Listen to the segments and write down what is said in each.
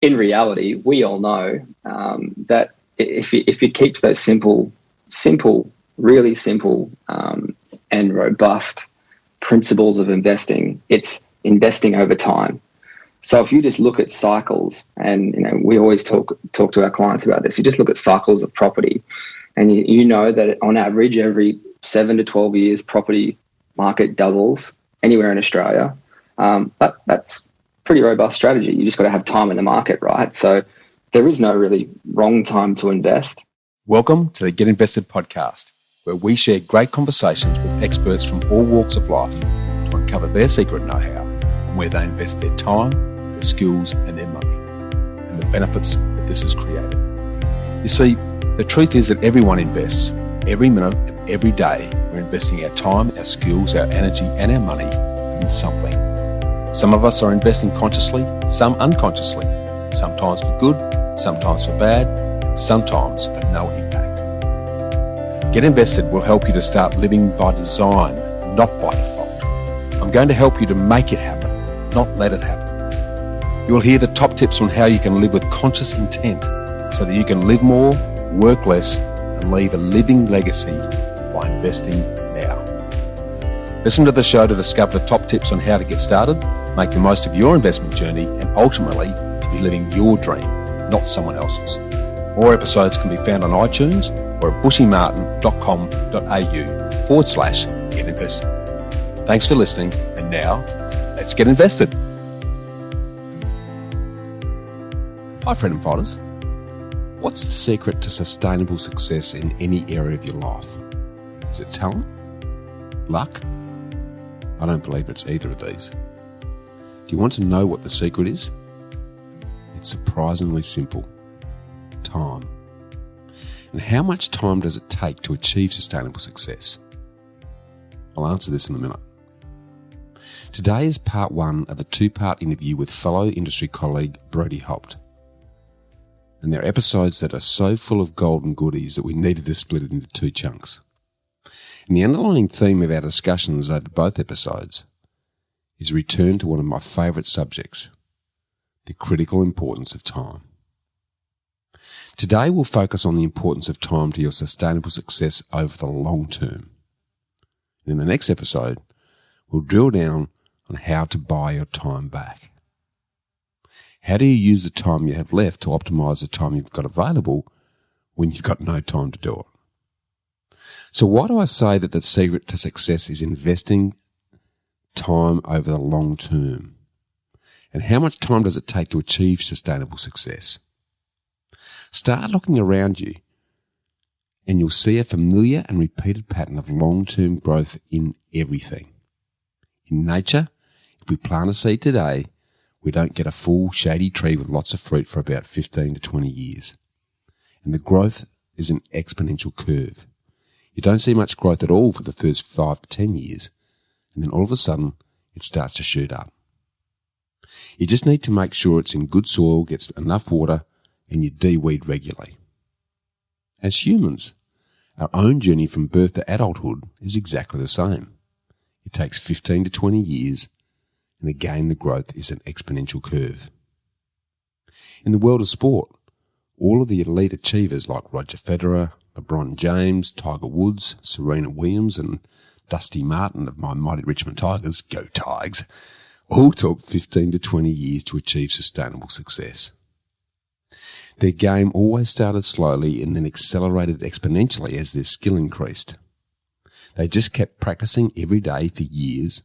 in reality, we all know that if you keep those simple, really simple and robust principles of investing, it's investing over time. So if you just look at cycles, and we always talk to our clients about this, you just look at cycles of property, and you know that on average every 7 to 12 years property market doubles anywhere in Australia. That's pretty robust strategy. You just got to have time in the market, right? So there is no really wrong time to invest. Welcome to the Get Invested podcast, where we share great conversations with experts from all walks of life to uncover their secret know-how and where they invest their time, their skills and their money, and the benefits that this has created. You see, the truth is that everyone invests. Every minute of every day, we're investing our time, our skills, our energy and our money in something. Some of us are investing consciously, some unconsciously, sometimes for good, sometimes for bad, sometimes for no impact. Get Invested will help you to start living by design, not by default. I'm going to help you to make it happen, not let it happen. You will hear the top tips on how you can live with conscious intent so that you can live more, work less, and leave a living legacy by investing now. Listen to the show to discover the top tips on how to get started, make the most of your investment journey, and ultimately to be living your dream, not someone else's. More episodes can be found on iTunes or at bushymartin.com.au/get invested. Thanks for listening, and now let's get invested. Hi, freedom fighters. What's the secret to sustainable success in any area of your life? Is it talent? Luck? I don't believe it's either of these. Do you want to know what the secret is? It's surprisingly simple. Time. And how much time does it take to achieve sustainable success? I'll answer this in a minute. Today is part one of a two-part interview with fellow industry colleague Brodie Haupt. And they're episodes that are so full of golden goodies that we needed to split it into two chunks. And the underlying theme of our discussions over both episodes is a return to one of my favourite subjects, the critical importance of time. Today we'll focus on the importance of time to your sustainable success over the long term. And in the next episode, we'll drill down on how to buy your time back. How do you use the time you have left to optimise the time you've got available when you've got no time to do it? So why do I say that the secret to success is investing time over the long term? And how much time does it take to achieve sustainable success? Start looking around you and you'll see a familiar and repeated pattern of long-term growth in everything. In nature, if we plant a seed today, we don't get a full shady tree with lots of fruit for about 15 to 20 years. And the growth is an exponential curve. You don't see much growth at all for the first 5 to 10 years, and then all of a sudden it starts to shoot up. You just need to make sure it's in good soil, gets enough water, and you de-weed regularly. As humans, our own journey from birth to adulthood is exactly the same. It takes 15 to 20 years, and again the growth is an exponential curve. In the world of sport, all of the elite achievers like Roger Federer, LeBron James, Tiger Woods, Serena Williams and Dusty Martin of my mighty Richmond Tigers, go Tigers, all took 15 to 20 years to achieve sustainable success. Their game always started slowly and then accelerated exponentially as their skill increased. They just kept practicing every day for years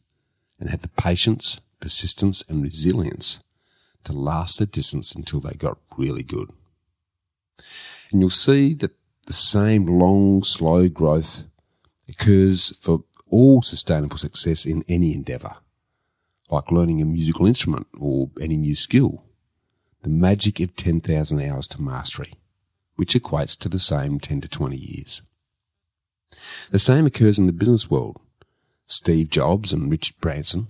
and had the patience, persistence and resilience to last the distance until they got really good. And you'll see that the same long, slow growth occurs for all sustainable success in any endeavour, like learning a musical instrument or any new skill. The magic of 10,000 hours to mastery, which equates to the same 10 to 20 years. The same occurs in the business world. Steve Jobs and Richard Branson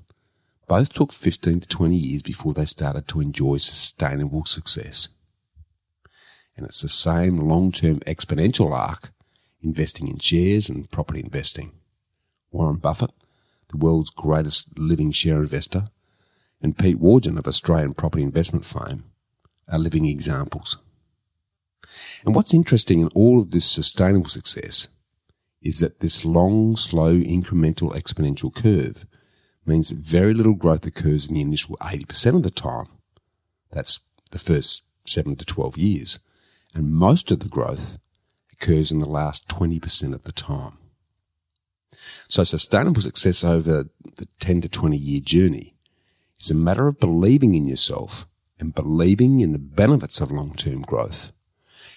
both took 15 to 20 years before they started to enjoy sustainable success. And it's the same long-term exponential arc investing in shares and property investing. Warren Buffett, the world's greatest living share investor, and Pete Warden of Australian property investment fame are living examples. And what's interesting in all of this sustainable success is that this long, slow, incremental exponential curve means that very little growth occurs in the initial 80% of the time. That's the first 7 to 12 years. And most of the growth occurs in the last 20% of the time. So sustainable success over the 10 to 20 year journey is a matter of believing in yourself and believing in the benefits of long-term growth,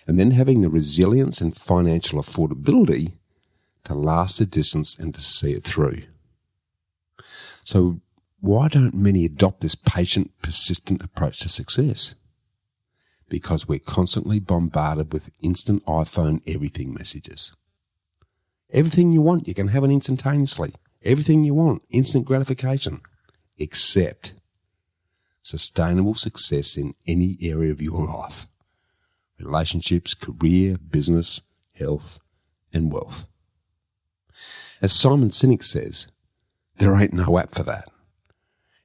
and then having the resilience and financial affordability to last the distance and to see it through. So why don't many adopt this patient, persistent approach to success? Because we're constantly bombarded with instant iPhone everything messages. Everything you want, you can have it instantaneously. Everything you want, instant gratification. Except sustainable success in any area of your life. Relationships, career, business, health, and wealth. As Simon Sinek says, there ain't no app for that.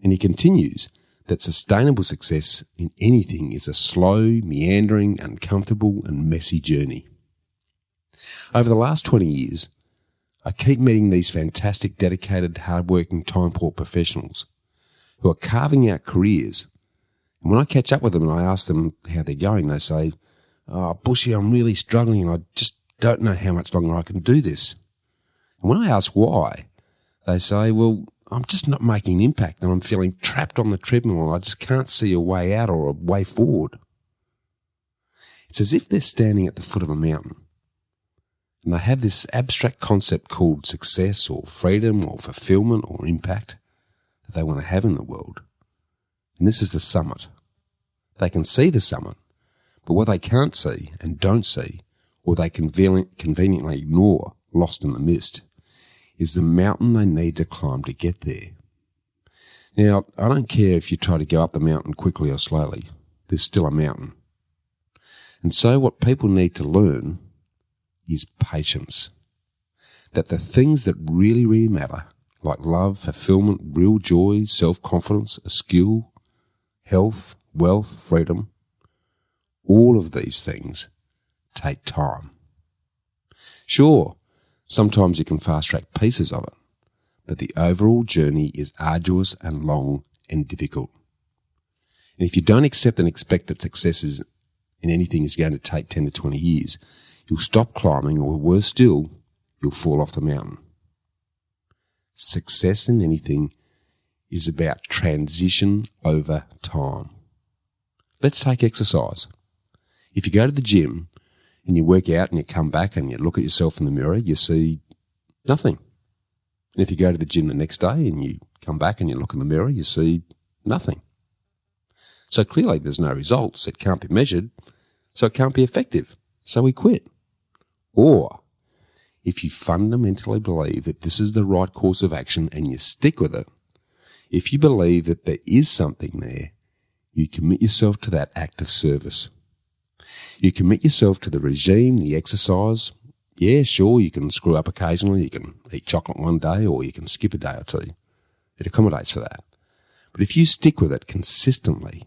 And he continues that sustainable success in anything is a slow, meandering, uncomfortable, and messy journey. Over the last 20 years, I keep meeting these fantastic, dedicated, hard-working, time-poor professionals who are carving out careers. And when I catch up with them and I ask them how they're going, they say, "Oh, Bushy, I'm really struggling and I just don't know how much longer I can do this." And when I ask why, they say, "Well, I'm just not making an impact and I'm feeling trapped on the treadmill and I just can't see a way out or a way forward." It's as if they're standing at the foot of a mountain and they have this abstract concept called success or freedom or fulfillment or impact that they want to have in the world. And this is the summit. They can see the summit, but what they can't see and don't see, or they conveniently ignore, lost in the mist, is the mountain they need to climb to get there. Now, I don't care if you try to go up the mountain quickly or slowly, there's still a mountain. And so what people need to learn is patience. That the things that really, really matter, like love, fulfillment, real joy, self-confidence, a skill, health, wealth, freedom, all of these things take time. Sure, sometimes you can fast-track pieces of it, but the overall journey is arduous and long and difficult. And if you don't accept and expect that success in anything is going to take 10 to 20 years, you'll stop climbing, or worse still, you'll fall off the mountain. Success in anything is about transition over time. Let's take exercise. If you go to the gym and you work out and you come back and you look at yourself in the mirror, you see nothing. And if you go to the gym the next day and you come back and you look in the mirror, you see nothing. So clearly there's no results. It can't be measured, so it can't be effective. So we quit. Or if you fundamentally believe that this is the right course of action and you stick with it, if you believe that there is something there, you commit yourself to that act of service. You commit yourself to the regime, the exercise. Yeah, sure, you can screw up occasionally. You can eat chocolate one day or you can skip a day or two. It accommodates for that. But if you stick with it consistently,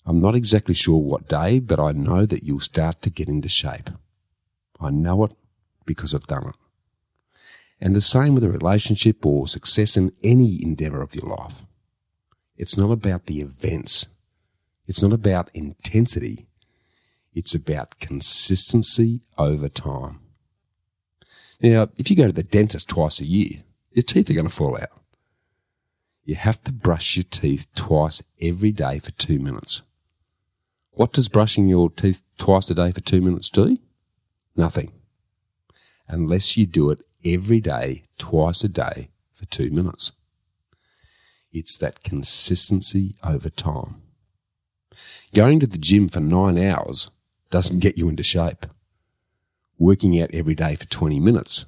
I'm not exactly sure what day, but I know that you'll start to get into shape. I know it because I've done it. And the same with a relationship or success in any endeavour of your life. It's not about the events. It's not about intensity. It's about consistency over time. Now, if you go to the dentist twice a year, your teeth are going to fall out. You have to brush your teeth twice every day for 2 minutes. What does brushing your teeth twice a day for 2 minutes do? Nothing. Unless you do it every day, twice a day for 2 minutes. It's that consistency over time. Going to the gym for 9 hours doesn't get you into shape. Working out every day for 20 minutes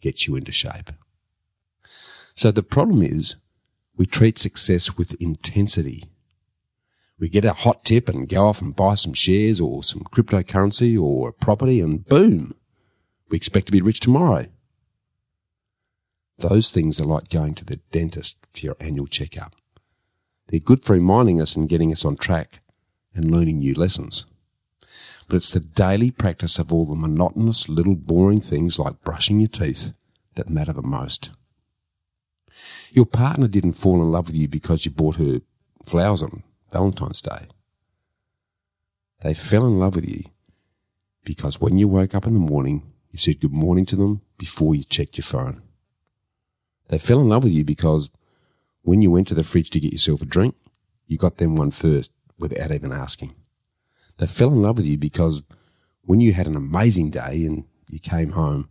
gets you into shape. So the problem is we treat success with intensity. We get a hot tip and go off and buy some shares or some cryptocurrency or a property and boom, we expect to be rich tomorrow. Those things are like going to the dentist for your annual checkup. They're good for reminding us and getting us on track, and learning new lessons. But it's the daily practice of all the monotonous little boring things like brushing your teeth that matter the most. Your partner didn't fall in love with you because you bought her flowers on Valentine's Day. They fell in love with you because when you woke up in the morning, you said good morning to them before you checked your phone. They fell in love with you because when you went to the fridge to get yourself a drink, you got them one first without even asking. They fell in love with you because when you had an amazing day and you came home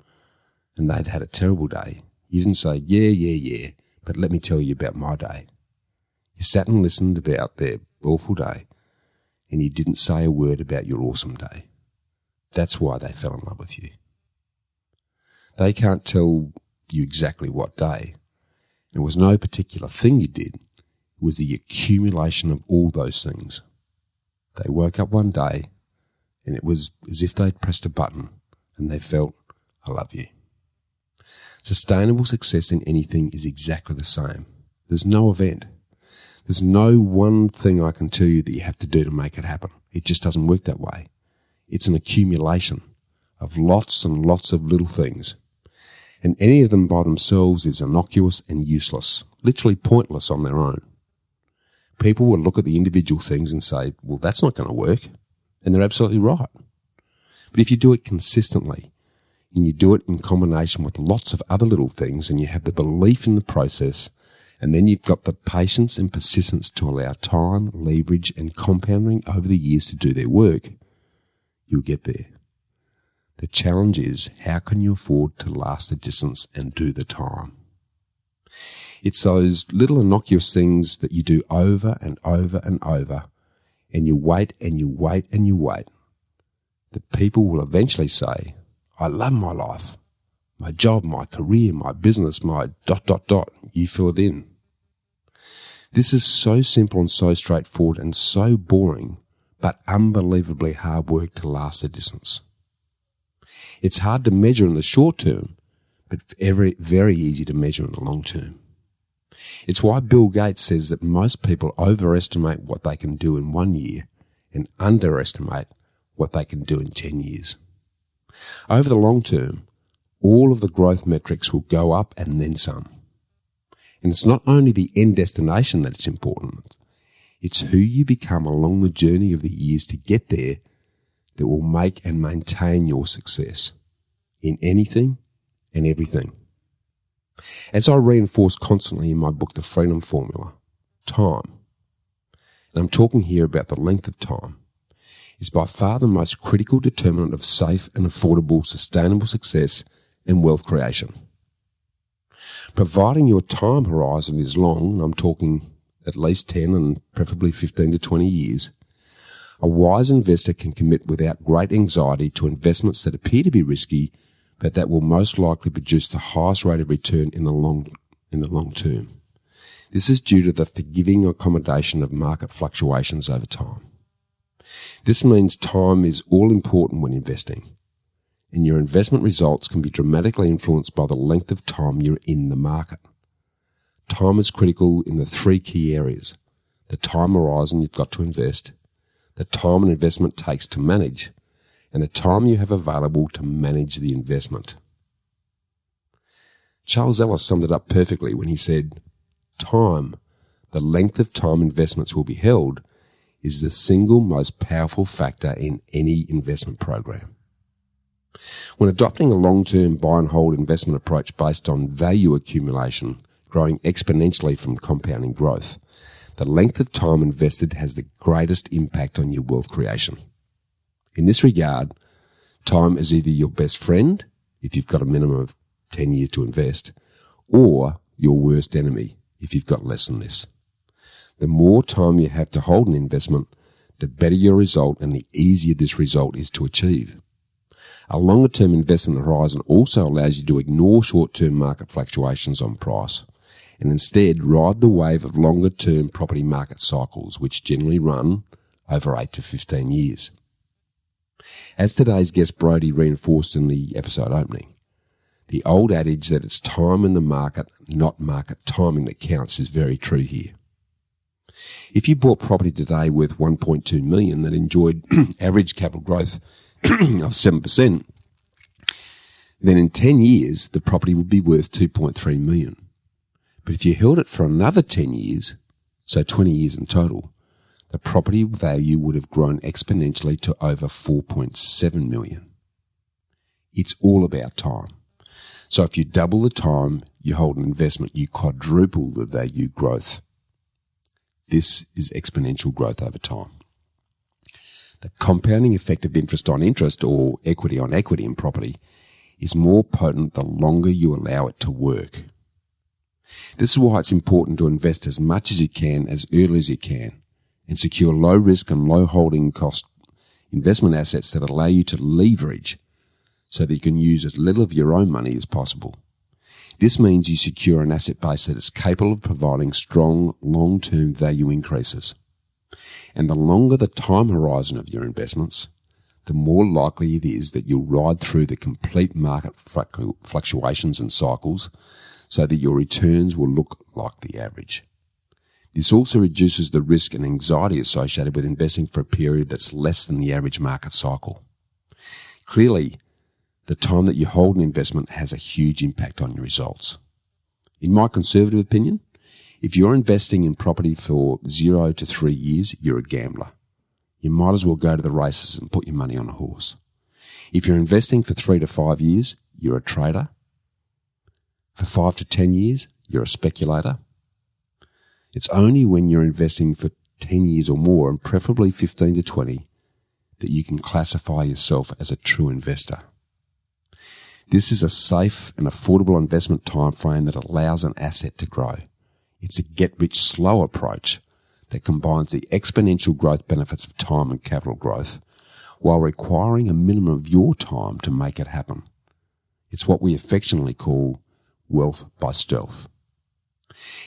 and they'd had a terrible day, you didn't say, yeah, but let me tell you about my day. You sat and listened about their awful day and you didn't say a word about your awesome day. That's why they fell in love with you. They can't tell you exactly what day. It was no particular thing you did. It was the accumulation of all those things. They woke up one day and it was as if they'd pressed a button and they felt, I love you. Sustainable success in anything is exactly the same. There's no event. There's no one thing I can tell you that you have to do to make it happen. It just doesn't work that way. It's an accumulation of lots and lots of little things. And any of them by themselves is innocuous and useless, literally pointless on their own. People will look at the individual things and say, well, that's not going to work. And they're absolutely right. But if you do it consistently, and you do it in combination with lots of other little things, and you have the belief in the process, and then you've got the patience and persistence to allow time, leverage, and compounding over the years to do their work, you'll get there. The challenge is, how can you afford to last the distance and do the time? It's those little innocuous things that you do over and over and over, and you wait and you wait and you wait, that people will eventually say, I love my life, my job, my career, my business, my ... You fill it in. This is so simple and so straightforward and so boring, but unbelievably hard work to last the distance. It's hard to measure in the short term, but very, very easy to measure in the long term. It's why Bill Gates says that most people overestimate what they can do in 1 year and underestimate what they can do in 10 years. Over the long term, all of the growth metrics will go up and then some. And it's not only the end destination that's important, it's who you become along the journey of the years to get there that will make and maintain your success in anything and everything. As I reinforce constantly in my book, The Freedom Formula, time, and I'm talking here about the length of time, is by far the most critical determinant of safe and affordable sustainable success and wealth creation. Providing your time horizon is long, and I'm talking at least 10 and preferably 15 to 20 years, a wise investor can commit without great anxiety to investments that appear to be risky, but that will most likely produce the highest rate of return in the long term. This is due to the forgiving accommodation of market fluctuations over time. This means time is all important when investing, and your investment results can be dramatically influenced by the length of time you're in the market. Time is critical in the three key areas: the time horizon you've got to invest, the time an investment takes to manage, and the time you have available to manage the investment. Charles Ellis summed it up perfectly when he said, time, the length of time investments will be held, is the single most powerful factor in any investment program. When adopting a long-term buy and hold investment approach based on value accumulation, growing exponentially from compounding growth, the length of time invested has the greatest impact on your wealth creation. In this regard, time is either your best friend, if you've got a minimum of 10 years to invest, or your worst enemy, if you've got less than this. The more time you have to hold an investment, the better your result and the easier this result is to achieve. A longer-term investment horizon also allows you to ignore short-term market fluctuations on price and instead ride the wave of longer-term property market cycles, which generally run over 8 to 15 years. As today's guest Brodie reinforced in the episode opening, the old adage that it's time in the market, not market timing, that counts is very true here. If you bought property today worth $1.2 million that enjoyed average capital growth of 7%, then in 10 years, the property would be worth $2.3 million. But if you held it for another 10 years, so 20 years in total, the property value would have grown exponentially to over $4.7 million. It's all about time. So if you double the time you hold an investment, you quadruple the value growth. This is exponential growth over time. The compounding effect of interest on interest, or equity on equity in property, is more potent the longer you allow it to work. This is why it's important to invest as much as you can as early as you can and secure low risk and low holding cost investment assets that allow you to leverage so that you can use as little of your own money as possible. This means you secure an asset base that is capable of providing strong long-term value increases. And the longer the time horizon of your investments, the more likely it is that you'll ride through the complete market fluctuations and cycles so that your returns will look like the average. This also reduces the risk and anxiety associated with investing for a period that's less than the average market cycle. Clearly, the time that you hold an investment has a huge impact on your results. In my conservative opinion, if you're investing in property for 0 to 3 years, you're a gambler. You might as well go to the races and put your money on a horse. If you're investing for 3 to 5 years, you're a trader. For 5 to 10 years, you're a speculator. It's only when you're investing for 10 years or more, and preferably 15 to 20, that you can classify yourself as a true investor. This is a safe and affordable investment time frame that allows an asset to grow. It's a get-rich-slow approach that combines the exponential growth benefits of time and capital growth while requiring a minimum of your time to make it happen. It's what we affectionately call wealth by stealth.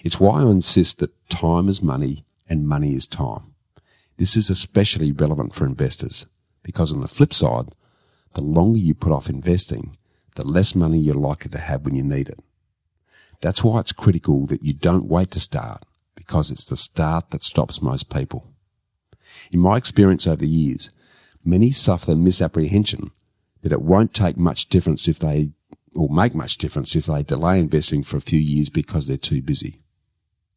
It's why I insist that time is money and money is time. This is especially relevant for investors because on the flip side, the longer you put off investing, the less money you're likely to have when you need it. That's why it's critical that you don't wait to start, because it's the start that stops most people. In my experience over the years, many suffer the misapprehension that it won't take much difference if they, or make much difference if they delay investing for a few years because they're too busy.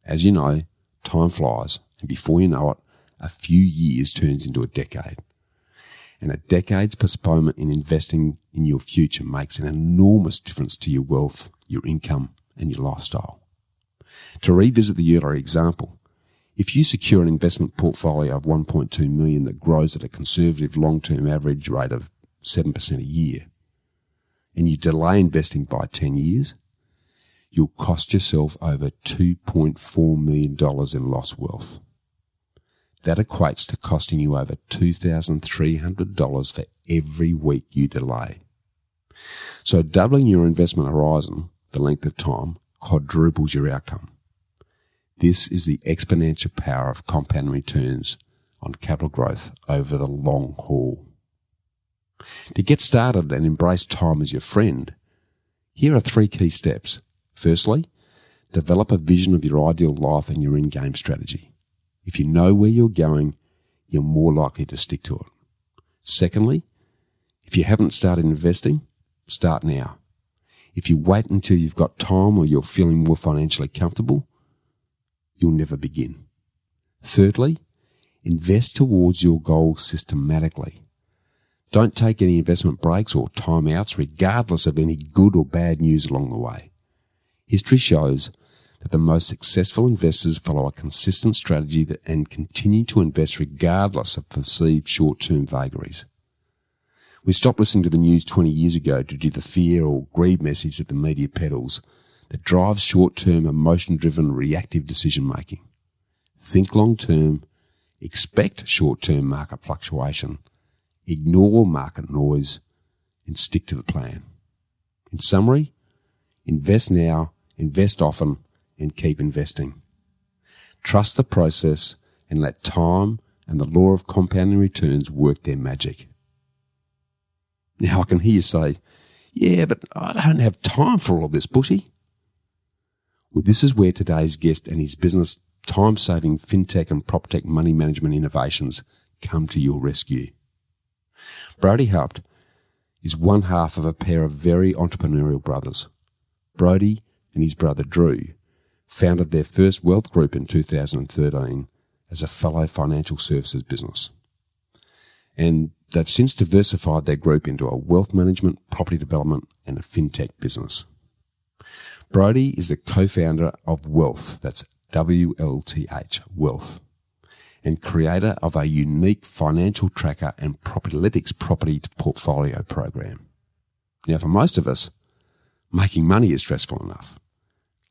As you know, time flies, and before you know it, a few years turns into a decade. And a decade's postponement in investing in your future makes an enormous difference to your wealth, your income, and your lifestyle. To revisit the earlier example, if you secure an investment portfolio of $1.2 million that grows at a conservative long-term average rate of 7% a year, and you delay investing by 10 years, you'll cost yourself over $2.4 million in lost wealth. That equates to costing you over $2,300 for every week you delay. So doubling your investment horizon, the length of time, quadruples your outcome. This is the exponential power of compound returns on capital growth over the long haul. To get started and embrace time as your friend, here are 3 key steps. Firstly, develop a vision of your ideal life and your in-game strategy. If you know where you're going, you're more likely to stick to it. Secondly, if you haven't started investing, start now. If you wait until you've got time or you're feeling more financially comfortable, you'll never begin. Thirdly, invest towards your goals systematically. Don't take any investment breaks or timeouts regardless of any good or bad news along the way. History shows that the most successful investors follow a consistent strategy and continue to invest regardless of perceived short-term vagaries. We stopped listening to the news 20 years ago due to the fear or greed message that the media peddles that drives short-term, emotion-driven, reactive decision-making. Think long-term, expect short-term market fluctuation, ignore market noise, and stick to the plan. In summary, invest now, invest often, and keep investing. Trust the process and let time and the law of compounding returns work their magic. Now I can hear you say, yeah, but I don't have time for all of this, Bushy. Well, this is where today's guest and his business time-saving fintech and PropTech money management innovations come to your rescue. Brodie Haupt is one half of a pair of very entrepreneurial brothers. Brodie and his brother Drew founded their first wealth group in 2013 as a fellow financial services business. And they've since diversified their group into a wealth management, property development and a fintech business. Brodie is the co-founder of Wealth, that's WLTH, Wealth, and creator of a unique financial tracker and properlytics property portfolio program. Now, for most of us, making money is stressful enough,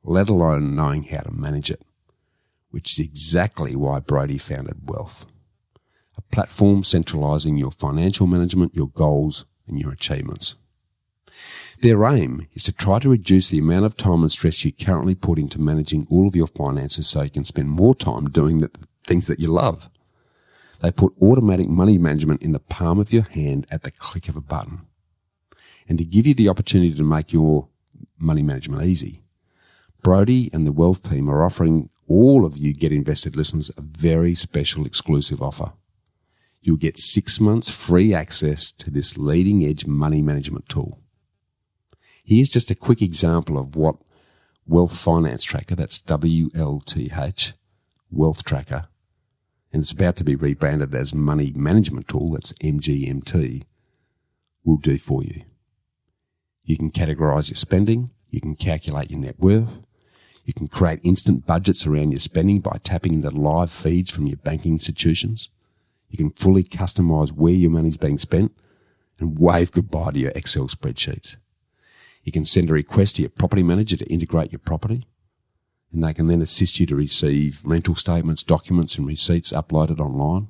let alone knowing how to manage it, which is exactly why Brodie founded Wealth, a platform centralising your financial management, your goals and your achievements. Their aim is to try to reduce the amount of time and stress you currently put into managing all of your finances so you can spend more time doing the things that you love. They put automatic money management in the palm of your hand at the click of a button. And to give you the opportunity to make your money management easy, Brodie and the Wealth team are offering all of you Get Invested listeners a very special exclusive offer. You'll get 6 months free access to this leading-edge money management tool. Here's just a quick example of what Wealth Finance Tracker, that's WLTH, Wealth Tracker, and it's about to be rebranded as Money Management Tool, that's MGMT, will do for you. You can categorise your spending, you can calculate your net worth, you can create instant budgets around your spending by tapping into live feeds from your banking institutions. You can fully customise where your money's being spent and wave goodbye to your Excel spreadsheets. You can send a request to your property manager to integrate your property, and they can then assist you to receive rental statements, documents and receipts uploaded online.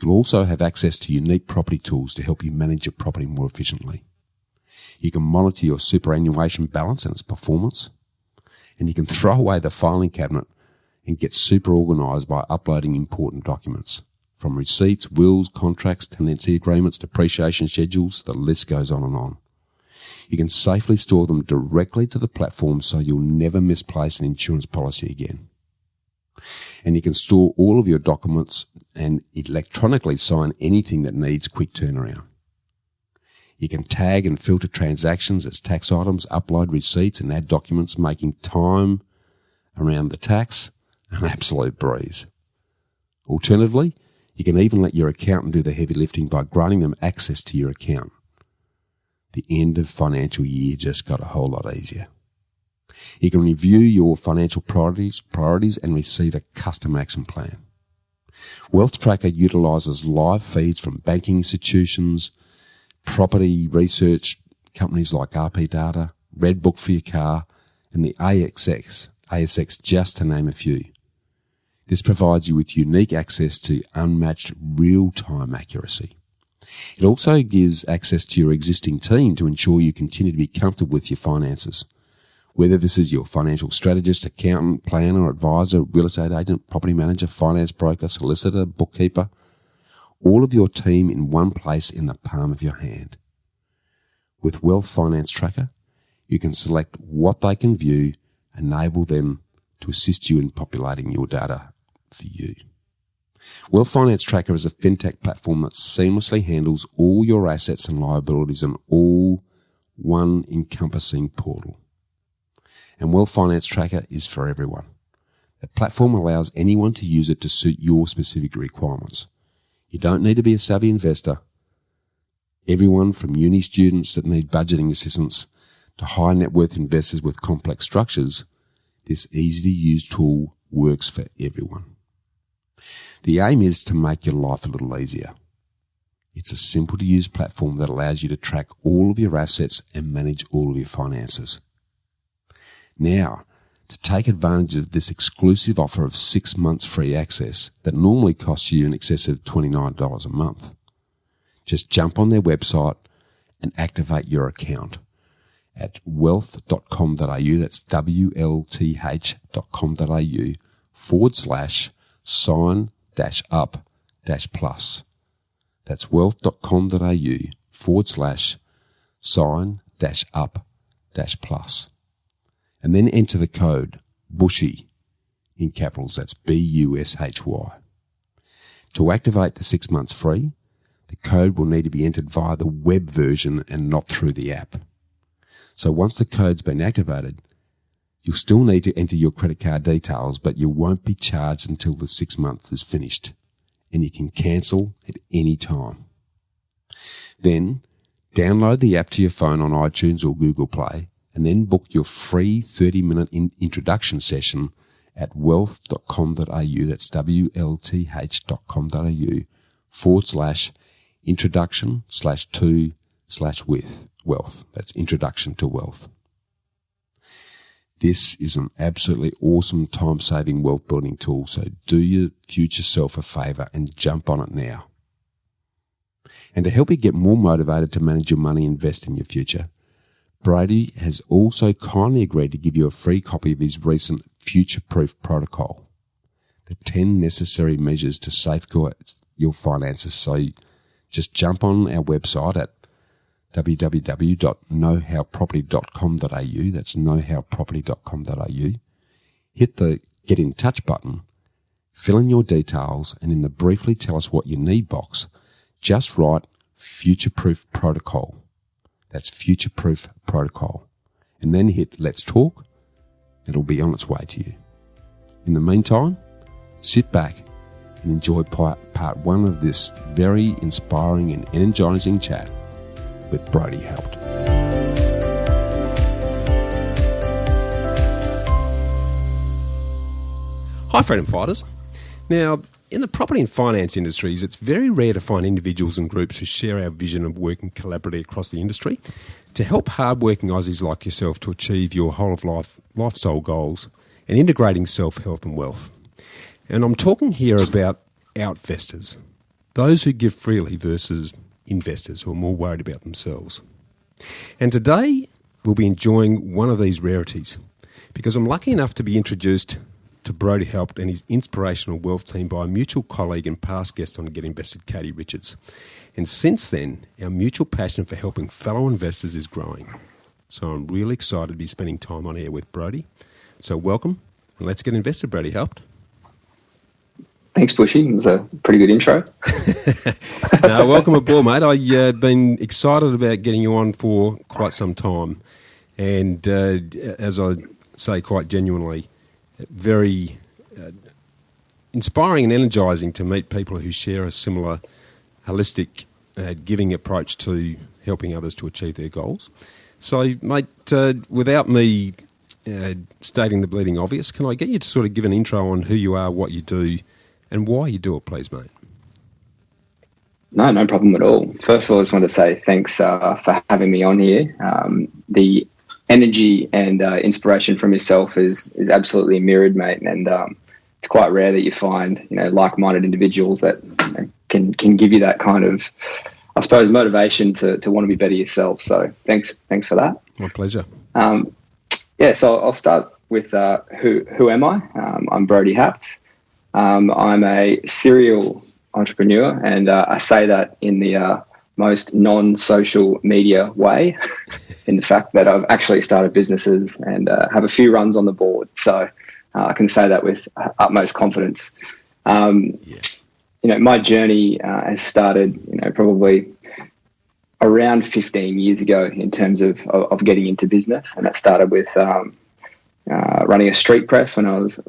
You'll also have access to unique property tools to help you manage your property more efficiently. You can monitor your superannuation balance and its performance, and you can throw away the filing cabinet and get super organised by uploading important documents. From receipts, wills, contracts, tenancy agreements, depreciation schedules, the list goes on and on. You can safely store them directly to the platform so you'll never misplace an insurance policy again. And you can store all of your documents and electronically sign anything that needs quick turnaround. You can tag and filter transactions as tax items, upload receipts and add documents, making time around the tax an absolute breeze. Alternatively, you can even let your accountant do the heavy lifting by granting them access to your account. The end of financial year just got a whole lot easier. You can review your financial priorities and receive a custom action plan. Wealth Tracker utilises live feeds from banking institutions, property research companies like RP Data, Redbook for your car, and the ASX, just to name a few. This provides you with unique access to unmatched real-time accuracy. It also gives access to your existing team to ensure you continue to be comfortable with your finances. Whether this is your financial strategist, accountant, planner, advisor, real estate agent, property manager, finance broker, solicitor, bookkeeper, all of your team in one place in the palm of your hand. With Wealth Finance Tracker, you can select what they can view, enable them to assist you in populating your data for you. Wealth Finance Tracker is a fintech platform that seamlessly handles all your assets and liabilities in all one encompassing portal. And Wealth Finance Tracker is for everyone. The platform allows anyone to use it to suit your specific requirements. You don't need to be a savvy investor. Everyone from uni students that need budgeting assistance to high net worth investors with complex structures, this easy to use tool works for everyone. The aim is to make your life a little easier. It's a simple to use platform that allows you to track all of your assets and manage all of your finances. Now, to take advantage of this exclusive offer of 6 months free access that normally costs you in excess of $29 a month, just jump on their website and activate your account at wealth.com.au, that's WLTH.com.au/sign-up-plus. That's wealth.com.au/sign-up-plus. And then enter the code BUSHY in capitals. That's BUSHY. To activate the 6 months free, the code will need to be entered via the web version and not through the app. So once the code's been activated, you'll still need to enter your credit card details, but you won't be charged until the 6 months is finished, and you can cancel at any time. Then, download the app to your phone on iTunes or Google Play, and then book your free 30-minute introduction session at wealth.com.au, that's WLTH.com.au/introduction/to/with wealth. That's introduction to wealth. This is an absolutely awesome time-saving wealth building tool, so do your future self a favour and jump on it now. And to help you get more motivated to manage your money and invest in your future, Brodie has also kindly agreed to give you a free copy of his recent future-proof protocol, the 10 necessary measures to safeguard your finances. So just jump on our website at www.knowhowproperty.com.au, that's knowhowproperty.com.au, hit the Get in Touch button, fill in your details, and in the Briefly Tell Us What You Need box, just write Future-Proof Protocol. That's Future-Proof Protocol. And then hit Let's Talk. It'll be on its way to you. In the meantime, sit back and enjoy part one of this very inspiring and energizing chat with Brodie Haupt. Hi, freedom fighters. Now, in the property and finance industries, it's very rare to find individuals and groups who share our vision of working collaboratively across the industry to help hard-working Aussies like yourself to achieve your whole-of-life lifestyle goals and integrating self, health and wealth. And I'm talking here about outvestors, those who give freely versus investors who are more worried about themselves. And today, we'll be enjoying one of these rarities because I'm lucky enough to be introduced to Brodie Haupt and his inspirational wealth team by a mutual colleague and past guest on Get Invested, Katie Richards. And since then, our mutual passion for helping fellow investors is growing. So I'm really excited to be spending time on air with Brodie. So welcome, and let's get invested, Brodie Haupt. Thanks, Bushy. It was a pretty good intro. No, welcome aboard, mate. I've been excited about getting you on for quite some time. And as I say quite genuinely, very inspiring and energising to meet people who share a similar holistic giving approach to helping others to achieve their goals. So, mate, without me stating the bleeding obvious, can I get you to sort of give an intro on who you are, what you do, and why you do it, please, mate? No problem at all. First of all, I just want to say thanks for having me on here. The energy and inspiration from yourself is absolutely mirrored, mate, and it's quite rare that you find like-minded individuals that can give you that kind of, I suppose, motivation to want to be better yourself. So thanks for that. My pleasure. So I'll start with who am I? I'm Brodie Haupt. I'm a serial entrepreneur, and I say that in the most non-social media way, in the fact that I've actually started businesses and have a few runs on the board. So I can say that with utmost confidence. My journey has started, probably around 15 years ago in terms of getting into business, and that started with running a street press when I was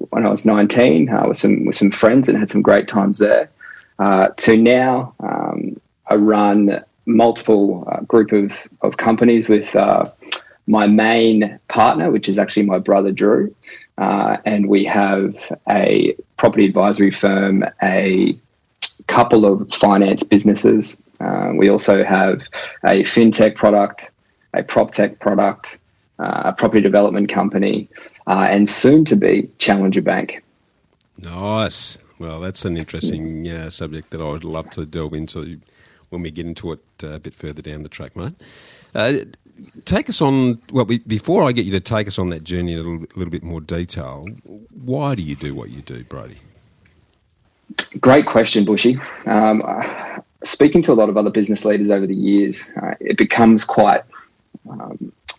19 with some friends and had some great times there. To now, I run multiple group of companies with my main partner, which is actually my brother Drew, and we have a property advisory firm, a couple of finance businesses. We also have a fintech product, a proptech product, a property development company, and soon to be Challenger Bank. Nice. Well, that's an interesting subject that I would love to delve into when we get into it a bit further down the track, mate. Take us on, before I get you to take us on that journey in a little bit more detail, why do you do what you do, Brodie? Great question, Bushy. Speaking to a lot of other business leaders over the years, it becomes quite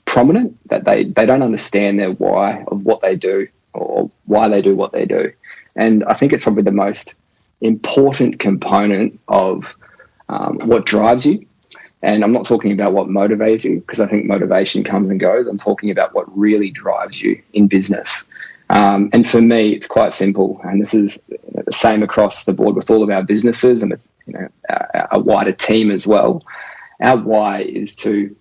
prominent that they don't understand their why of what they do or why they do what they do. And I think it's probably the most important component of what drives you. And I'm not talking about what motivates you, because I think motivation comes and goes. I'm talking about what really drives you in business. And for me, it's quite simple. And this is the same across the board with all of our businesses and a wider team as well. Our why is to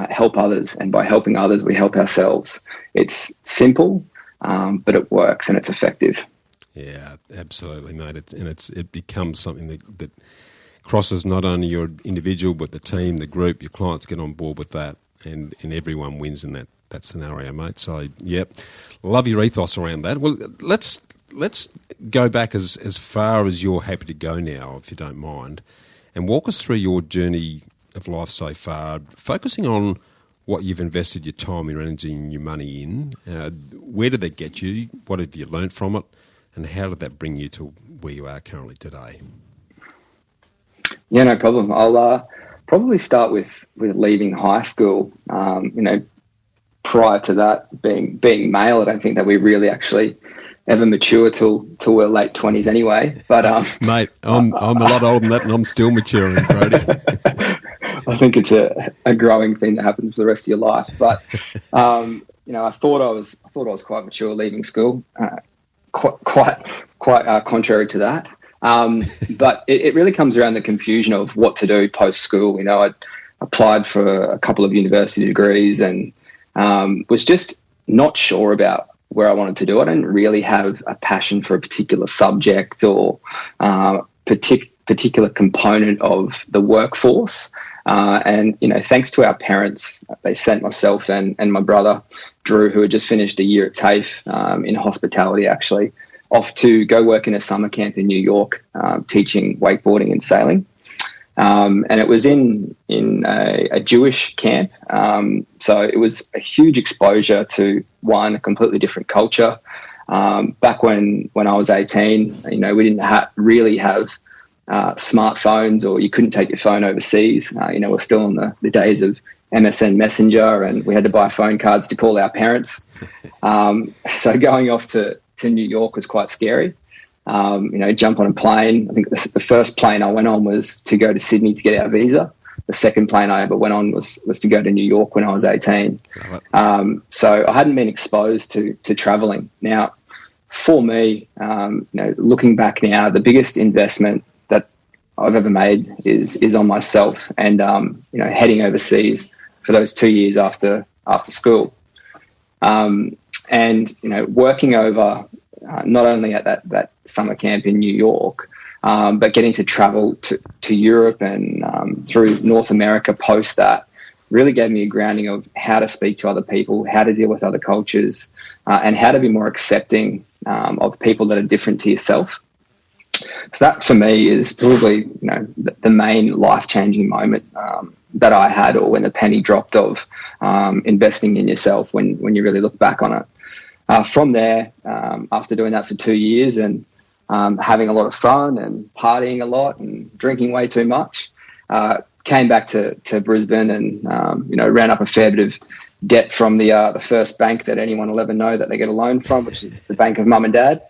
help others. And by helping others, we help ourselves. It's simple, but it works and it's effective. Yeah, absolutely, mate. It becomes something that crosses not only your individual, but the team, the group, your clients get on board with that, and everyone wins in that scenario, mate. So, yep, love your ethos around that. Well, let's go back as far as you're happy to go now, if you don't mind, and walk us through your journey of life so far, focusing on what you've invested your time, your energy, and your money in. Where did that get you? What have you learnt from it? And how did that bring you to where you are currently today? Yeah, no problem. I'll probably start with leaving high school. Prior to that, being male, I don't think that we really actually ever mature till we're late 20s anyway. But mate, I'm a lot older than that, and I'm still maturing, Brodie. I think it's a growing thing that happens for the rest of your life. But I thought I was quite mature leaving school. Quite contrary to that. But it really comes around the confusion of what to do post school. I applied for a couple of university degrees and was just not sure about where I wanted to do it. I didn't really have a passion for a particular subject or particular component of the workforce. And thanks to our parents, they sent myself and my brother, Drew, who had just finished a year at TAFE in hospitality, actually, off to go work in a summer camp in New York, teaching wakeboarding and sailing. And it was in a Jewish camp. So it was a huge exposure to, one, a completely different culture. Back when I was 18, we didn't really have smartphones, or you couldn't take your phone overseas. We're still in the days of MSN Messenger, and we had to buy phone cards to call our parents. So going off to New York was quite scary. Jump on a plane. I think the first plane I went on was to go to Sydney to get our visa. The second plane I ever went on was to go to New York when I was 18. So I hadn't been exposed to traveling. Now, for me, looking back now, the biggest investment that I've ever made is on myself, and heading overseas for those 2 years after school, and working over not only at that summer camp in New York, but getting to travel to Europe and through North America post that really gave me a grounding of how to speak to other people, how to deal with other cultures, and how to be more accepting of people that are different to yourself. So that for me is probably the main life-changing moment that I had, or when the penny dropped of investing in yourself when you really look back on it. From there, after doing that for 2 years and having a lot of fun and partying a lot and drinking way too much, came back to Brisbane and ran up a fair bit of debt from the first bank that anyone will ever know that they get a loan from, which is the bank of mum and dad.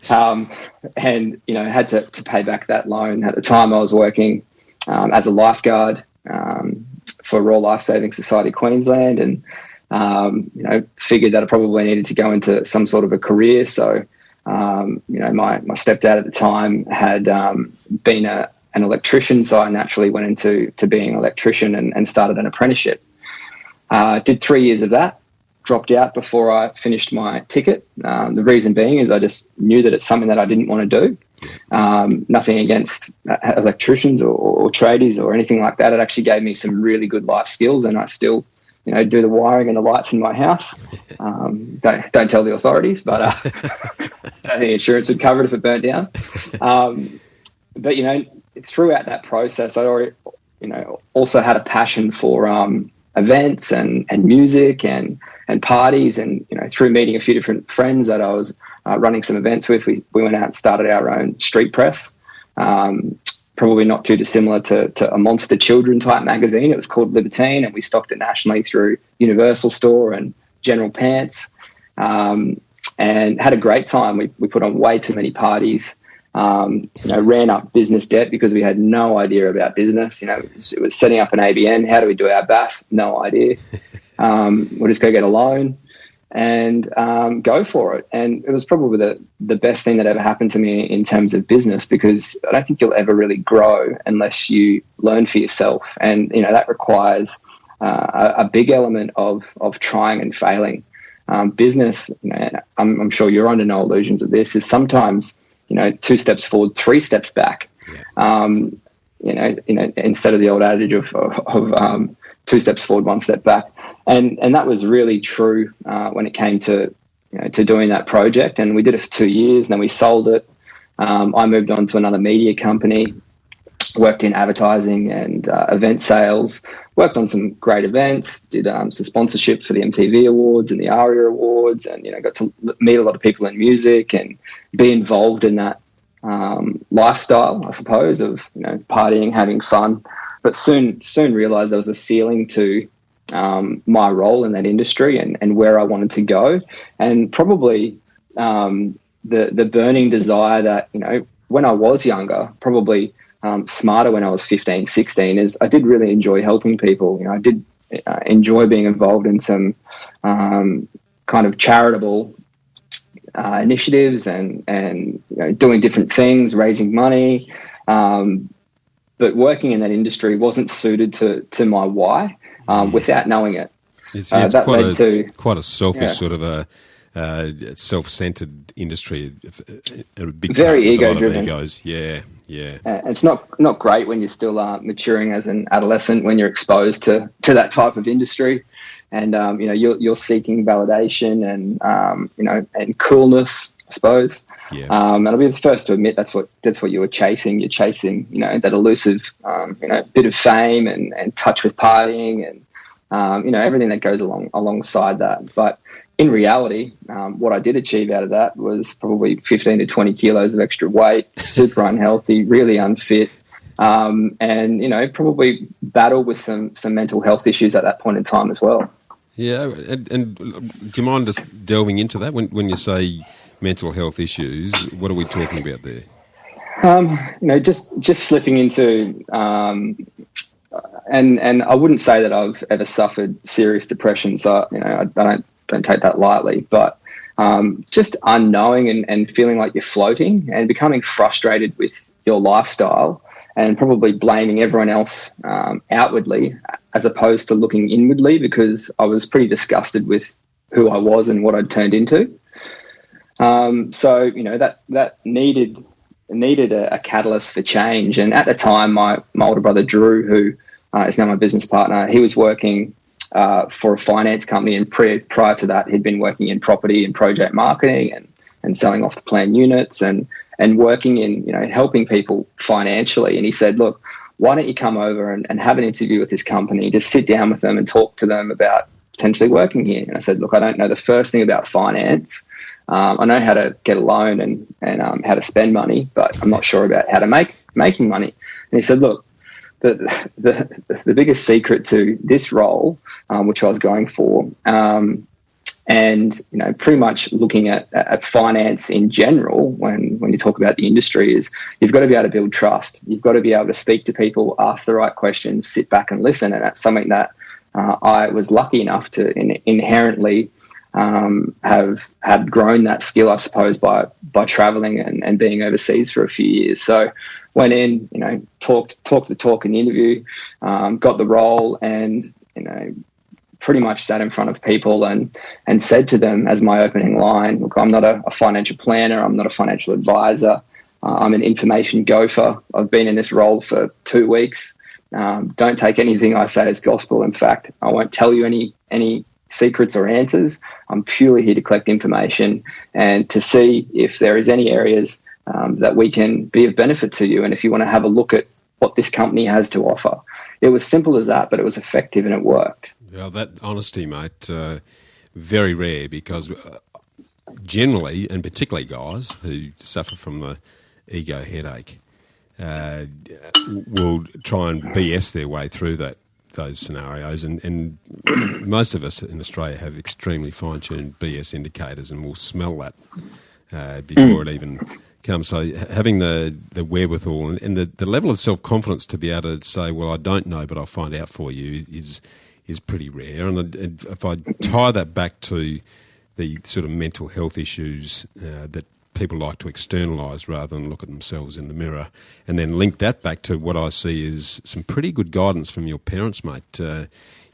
And had to pay back that loan. At the time, I was working as a lifeguard for Royal Life Saving Society Queensland, and figured that I probably needed to go into some sort of a career. So my stepdad at the time had been an electrician, so I naturally went into being an electrician and started an apprenticeship. Did 3 years of that, dropped out before I finished my ticket. The reason being is I just knew that it's something that I didn't want to do. Nothing against electricians or tradies or anything like that. It actually gave me some really good life skills, and I still do the wiring and the lights in my house. Don't tell the authorities, but I don't think insurance would cover it if it burnt down. But throughout that process, I already, also had a passion for events and music and parties, and through meeting a few different friends that I was running some events with, we went out and started our own street press. Probably not too dissimilar to a Monster Children type magazine. It was called Libertine, and we stocked it nationally through Universal Store and General Pants. and had a great time. We put on way too many parties. Ran up business debt because we had no idea about business. It was setting up an ABN. How do we do our BAS? No idea. We'll just go get a loan and go for it. And it was probably the best thing that ever happened to me in terms of business, because I don't think you'll ever really grow unless you learn for yourself. And, that requires a big element of trying and failing. Business, I'm sure you're under no illusions of this, is sometimes 2 steps forward, 3 steps back. Yeah. Instead of the old adage of 2 steps forward, 1 step back. And that was really true when it came to doing that project. And we did it for 2 years, and then we sold it. I moved on to another media company, worked in advertising and event sales, worked on some great events, did some sponsorships for the MTV Awards and the ARIA Awards, and got to meet a lot of people in music and be involved in that lifestyle, I suppose, of partying, having fun. But soon realised there was a ceiling to my role in that industry and where I wanted to go, and probably the burning desire that when I was younger, probably smarter when I was 15, 16, is I did really enjoy helping people. I did enjoy being involved in some kind of charitable initiatives and doing different things, raising money. But working in that industry wasn't suited to my why without knowing it. It's that led to quite a selfish sort of a self-centered industry. A big very part with ego-driven. Egos. Yeah. It's not great when you're still maturing as an adolescent, when you're exposed to that type of industry, and you're seeking validation and coolness, I suppose. Yeah. And I'll be the first to admit that's what you were chasing. You're chasing that elusive bit of fame and touch with partying and everything that goes alongside that. But in reality, what I did achieve out of that was probably 15 to 20 kilos of extra weight, super unhealthy, really unfit, and probably battled with some mental health issues at that point in time as well. Yeah, and do you mind just delving into that? When you say mental health issues, what are we talking about there? Just slipping into, and I wouldn't say that I've ever suffered serious depression, so I don't take that lightly, but just unknowing and feeling like you're floating and becoming frustrated with your lifestyle and probably blaming everyone else outwardly as opposed to looking inwardly, because I was pretty disgusted with who I was and what I'd turned into. So that needed a catalyst for change. And at the time, my older brother Drew, who is now my business partner, he was working for a finance company, and prior to that, he'd been working in property and project marketing and selling off the plan units and working in helping people financially. And he said, look, why don't you come over and have an interview with this company, just sit down with them and talk to them about potentially working here. And I said, look, I don't know the first thing about finance. I know how to get a loan and how to spend money, but I'm not sure about how to making money. And he said, look, the biggest secret to this role, which I was going for, and pretty much looking at finance in general, when you talk about the industry, is you've got to be able to build trust. You've got to be able to speak to people, ask the right questions, sit back and listen. And that's something that I was lucky enough to inherently have had grown that skill, I suppose, by traveling and being overseas for a few years. So went in, talked the talk in the interview, got the role, and pretty much sat in front of people and said to them as my opening line, look, I'm not a financial planner, I'm not a financial advisor, I'm an information gopher. I've been in this role for 2 weeks. Don't take anything I say as gospel. In fact, I won't tell you any secrets or answers. I'm purely here to collect information and to see if there is any areas that we can be of benefit to you, and if you want to have a look at what this company has to offer. It was simple as that, but it was effective and it worked. Well, that honesty, mate, very rare, because generally, and particularly guys who suffer from the ego headache, will try and BS their way through that those scenarios, and most of us in Australia have extremely fine-tuned BS indicators, and we'll smell that before it even comes. So having the wherewithal and the level of self-confidence to be able to say, well, I don't know, but I'll find out for you is pretty rare. And if I tie that back to the sort of mental health issues that people like to externalise rather than look at themselves in the mirror, and then link that back to what I see is some pretty good guidance from your parents, mate.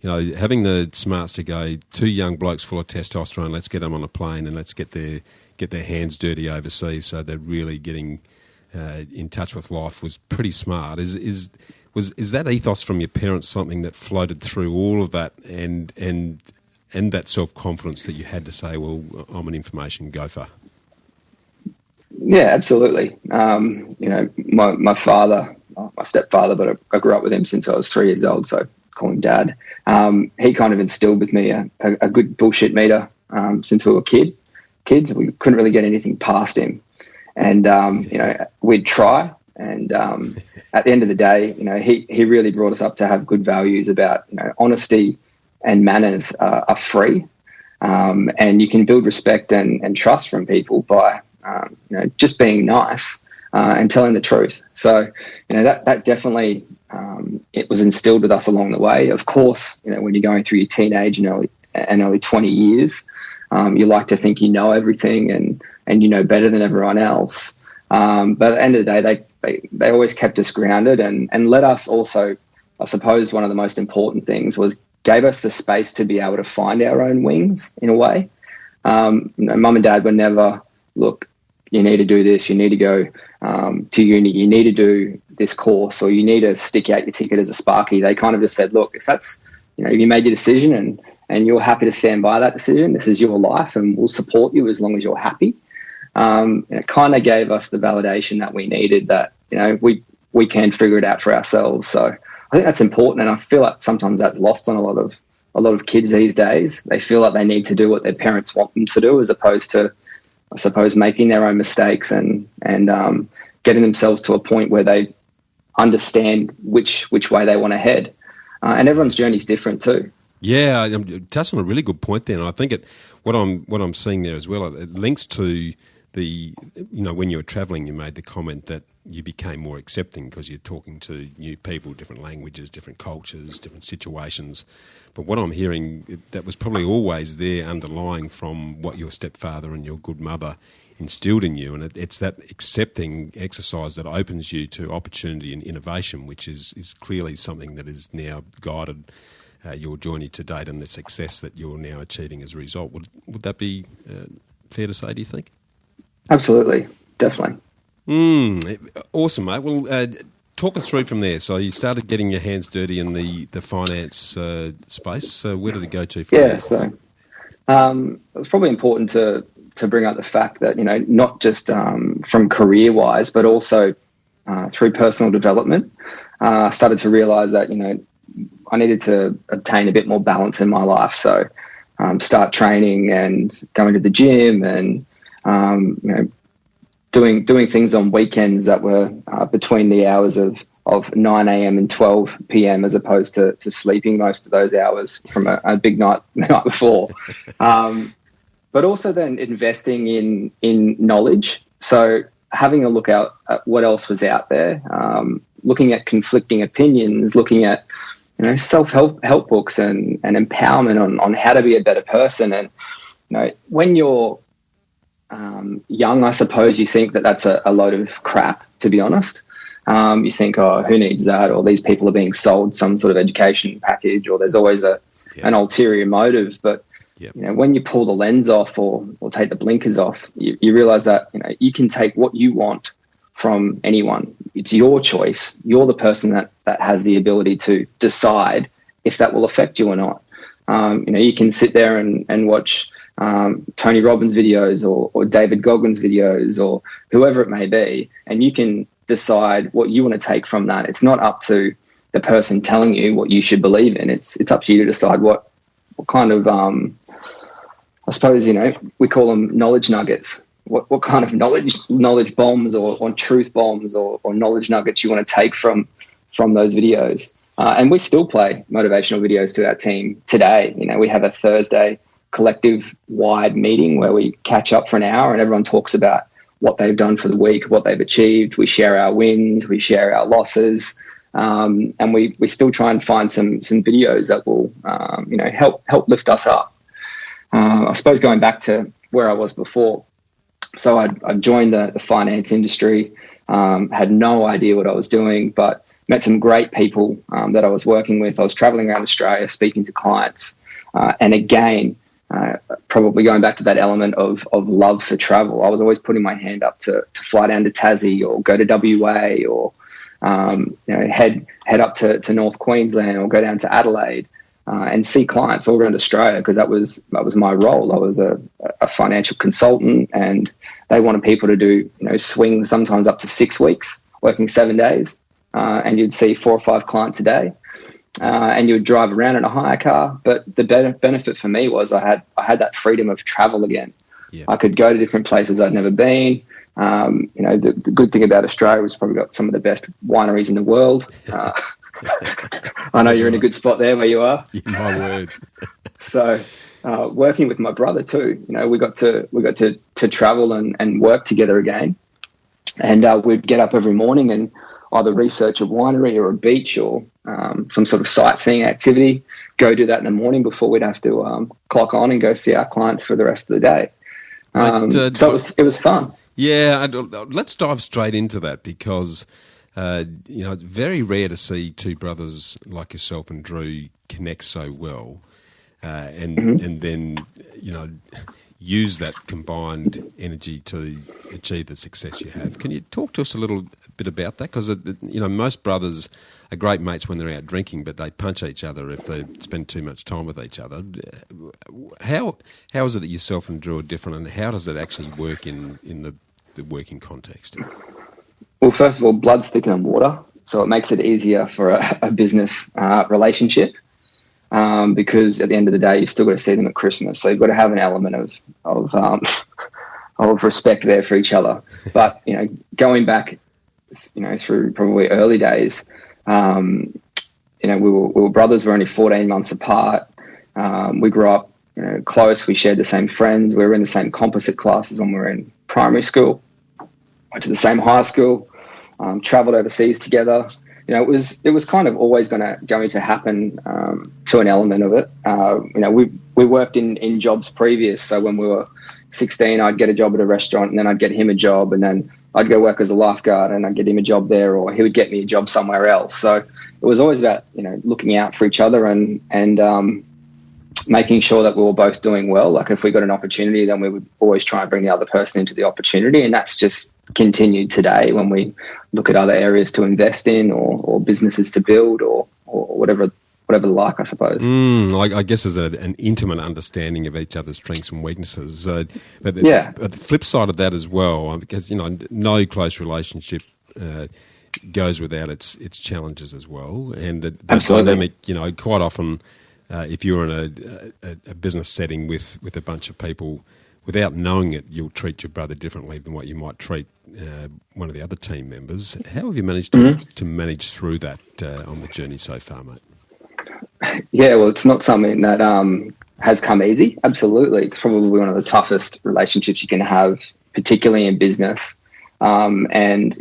Having the smarts to go, two young blokes full of testosterone, let's get them on a plane and let's get their hands dirty overseas, so they're really getting in touch with life, was pretty smart. Is that ethos from your parents something that floated through all of that, and that self-confidence that you had to say, well, I'm an information gopher? Yeah, absolutely. My father, my stepfather, but I grew up with him since I was 3 years old, so I call him Dad. He kind of instilled with me a good bullshit meter since we were kids. We couldn't really get anything past him, and we'd try. And at the end of the day, he really brought us up to have good values about honesty and manners are free, and you can build respect and trust from people by just being nice and telling the truth. So that definitely it was instilled with us along the way. Of course, when you're going through your teenage and early 20 years, you like to think you know everything and you know better than everyone else. But at the end of the day, they always kept us grounded and let us also, I suppose one of the most important things was gave us the space to be able to find our own wings in a way. Mum and Dad were never, look, you need to do this, you need to go to uni, you need to do this course, or you need to stick out your ticket as a Sparky. They kind of just said, look, if that's, if you made your decision and you're happy to stand by that decision, this is your life and we'll support you as long as you're happy. It kind of gave us the validation that we needed, that, we can figure it out for ourselves. So I think that's important. And I feel like sometimes that's lost on a lot of kids these days. They feel like they need to do what their parents want them to do, as opposed to, I suppose, making their own mistakes and getting themselves to a point where they understand which way they want to head. And everyone's journey is different too. Yeah, I'm touching on a really good point there, and I think what I'm seeing there as well, it links to the, when you were travelling, you made the comment that you became more accepting because you're talking to new people, different languages, different cultures, different situations. But what I'm hearing, that was probably always there underlying from what your stepfather and your good mother instilled in you, and it's that accepting exercise that opens you to opportunity and innovation, which is clearly something that is now guided your journey to date and the success that you're now achieving as a result. Would that be fair to say, do you think? Absolutely, definitely. Awesome, mate. Well, talk us through from there. So you started getting your hands dirty in the finance space. So where did it go to from there? So it's probably important to bring up the fact that, not just from career-wise, but also through personal development, I started to realise that, I needed to obtain a bit more balance in my life. So start training and going to the gym and, doing things on weekends that were between the hours of 9 a.m. and 12 p.m. as opposed to sleeping most of those hours from a big night the night before. But also then investing in knowledge. So having a look at what else was out there, looking at conflicting opinions, looking at self-help books and empowerment on how to be a better person. And when you're young, I suppose you think that that's a load of crap, to be honest. You think, oh, who needs that? Or these people are being sold some sort of education package, or there's always an ulterior motive. But when you pull the lens off or take the blinkers off, you realize that you can take what you want from anyone. It's your choice. You're the person that has the ability to decide if that will affect you or not. You can sit there and watch Tony Robbins videos or David Goggins videos or whoever it may be, and you can decide what you want to take from that. It's not up to the person telling you what you should believe in. It's up to you to decide what kind of I suppose we call them knowledge nuggets. What kind of knowledge bombs or truth bombs or knowledge nuggets you want to take from those videos. And we still play motivational videos to our team today. You know, we have a Thursday collective-wide meeting where we catch up for an hour and everyone talks about what they've done for the week, what they've achieved. We share our wins, we share our losses, and we still try and find some videos that will, help lift us up. I suppose going back to where I was before, so I joined the finance industry, had no idea what I was doing, but met some great people that I was working with. I was traveling around Australia speaking to clients. And again, probably going back to that element of love for travel, I was always putting my hand up to fly down to Tassie or go to WA or head up to North Queensland or go down to Adelaide and see clients all around Australia, because that was my role. I was a financial consultant, and they wanted people to do swings sometimes up to 6 weeks, working 7 days. And you'd see 4 or 5 clients a day, and you would drive around in a hire car. But the benefit for me was I had that freedom of travel again. Yeah. I could go to different places I'd never been. The good thing about Australia was probably got some of the best wineries in the world. I know you're in a good spot there where you are. Yeah, my word. So working with my brother too, we got to travel and work together again. And we'd get up every morning and either research a winery or a beach or some sort of sightseeing activity, go do that in the morning before we'd have to clock on and go see our clients for the rest of the day. So it was fun. Yeah, let's dive straight into that, because it's very rare to see two brothers like yourself and Drew connect so well, and then use that combined energy to achieve the success you have. Can you talk to us a little bit about that? Because most brothers are great mates when they're out drinking, but they punch each other if they spend too much time with each other. How is it that yourself and Drew are different, and how does it actually work in the working context? Well, first of all, blood's thicker than water, so it makes it easier for a business relationship. Because at the end of the day, you've still got to see them at Christmas, so you've got to have an element of respect there for each other. But going back, through probably early days, we were brothers. We're only 14 months apart. We grew up close. We shared the same friends. We were in the same composite classes when we were in primary school. Went to the same high school. Traveled overseas together. It was kind of always going to happen to an element of it. We worked in jobs previous. So when we were 16, I'd get a job at a restaurant, and then I'd get him a job, and then I'd go work as a lifeguard, and I'd get him a job there, or he would get me a job somewhere else. So it was always about looking out for each other and making sure that we were both doing well. Like if we got an opportunity, then we would always try and bring the other person into the opportunity, and that's just continued today when we look at other areas to invest in or businesses to build or whatever like, I suppose. I guess there's an intimate understanding of each other's strengths and weaknesses. But the flip side of that as well, because no close relationship goes without its challenges as well, and the dynamic. Quite often, if you're in a business setting with a bunch of people, without knowing it, you'll treat your brother differently than what you might treat one of the other team members. How have you managed to manage through that on the journey so far, mate? Yeah, well, it's not something that has come easy. Absolutely. It's probably one of the toughest relationships you can have, particularly in business. And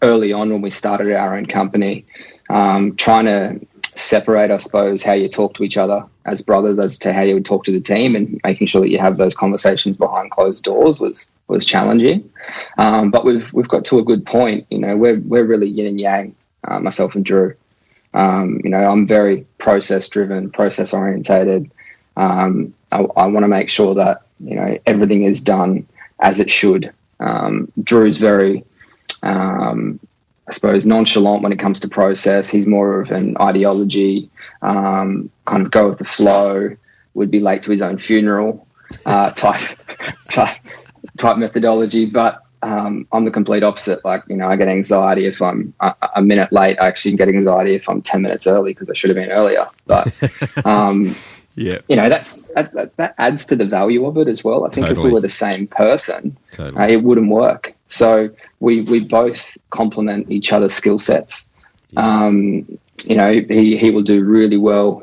early on when we started our own company, trying to separate, I suppose, how you talk to each other as brothers as to how you would talk to the team, and making sure that you have those conversations behind closed doors was challenging. But we've got to a good point. We're really yin and yang, myself and Drew. I'm very process driven, process orientated. I want to make sure that everything is done as it should. Drew's very I suppose nonchalant when it comes to process. He's more of an ideology, kind of go with the flow, would be late to his own funeral type methodology. But I'm the complete opposite. Like, I get anxiety if I'm a minute late. I actually get anxiety if I'm 10 minutes early because I should have been earlier. But that adds to the value of it as well. I think if we were the same person, it wouldn't work. So we both complement each other's skill sets. he will do really well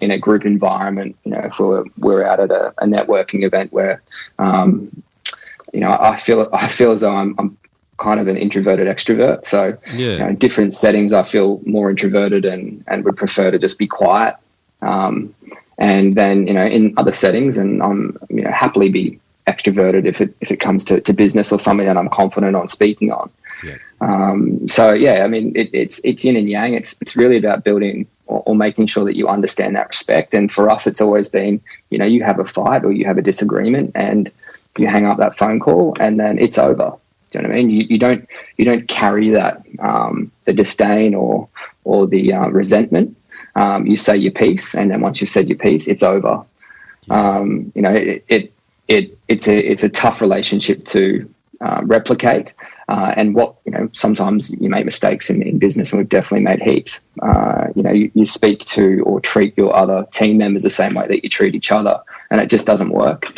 in a group environment. If we're out at a networking event where, I feel as though I'm kind of an introverted extrovert. So in different settings, I feel more introverted and would prefer to just be quiet. And then, in other settings, and I'm, happily be extroverted if it comes to business or something that I'm confident on speaking on. Yeah. It's yin and yang. It's really about building or making sure that you understand that respect. And for us, it's always been, you have a fight or you have a disagreement and you hang up that phone call and then it's over. Do you know what I mean? You don't carry that, the disdain or the resentment. You say your piece, and then once you've said your piece, it's over. It's a tough relationship to replicate. And sometimes you make mistakes in business, and we've definitely made heaps. You speak to or treat your other team members the same way that you treat each other, and it just doesn't work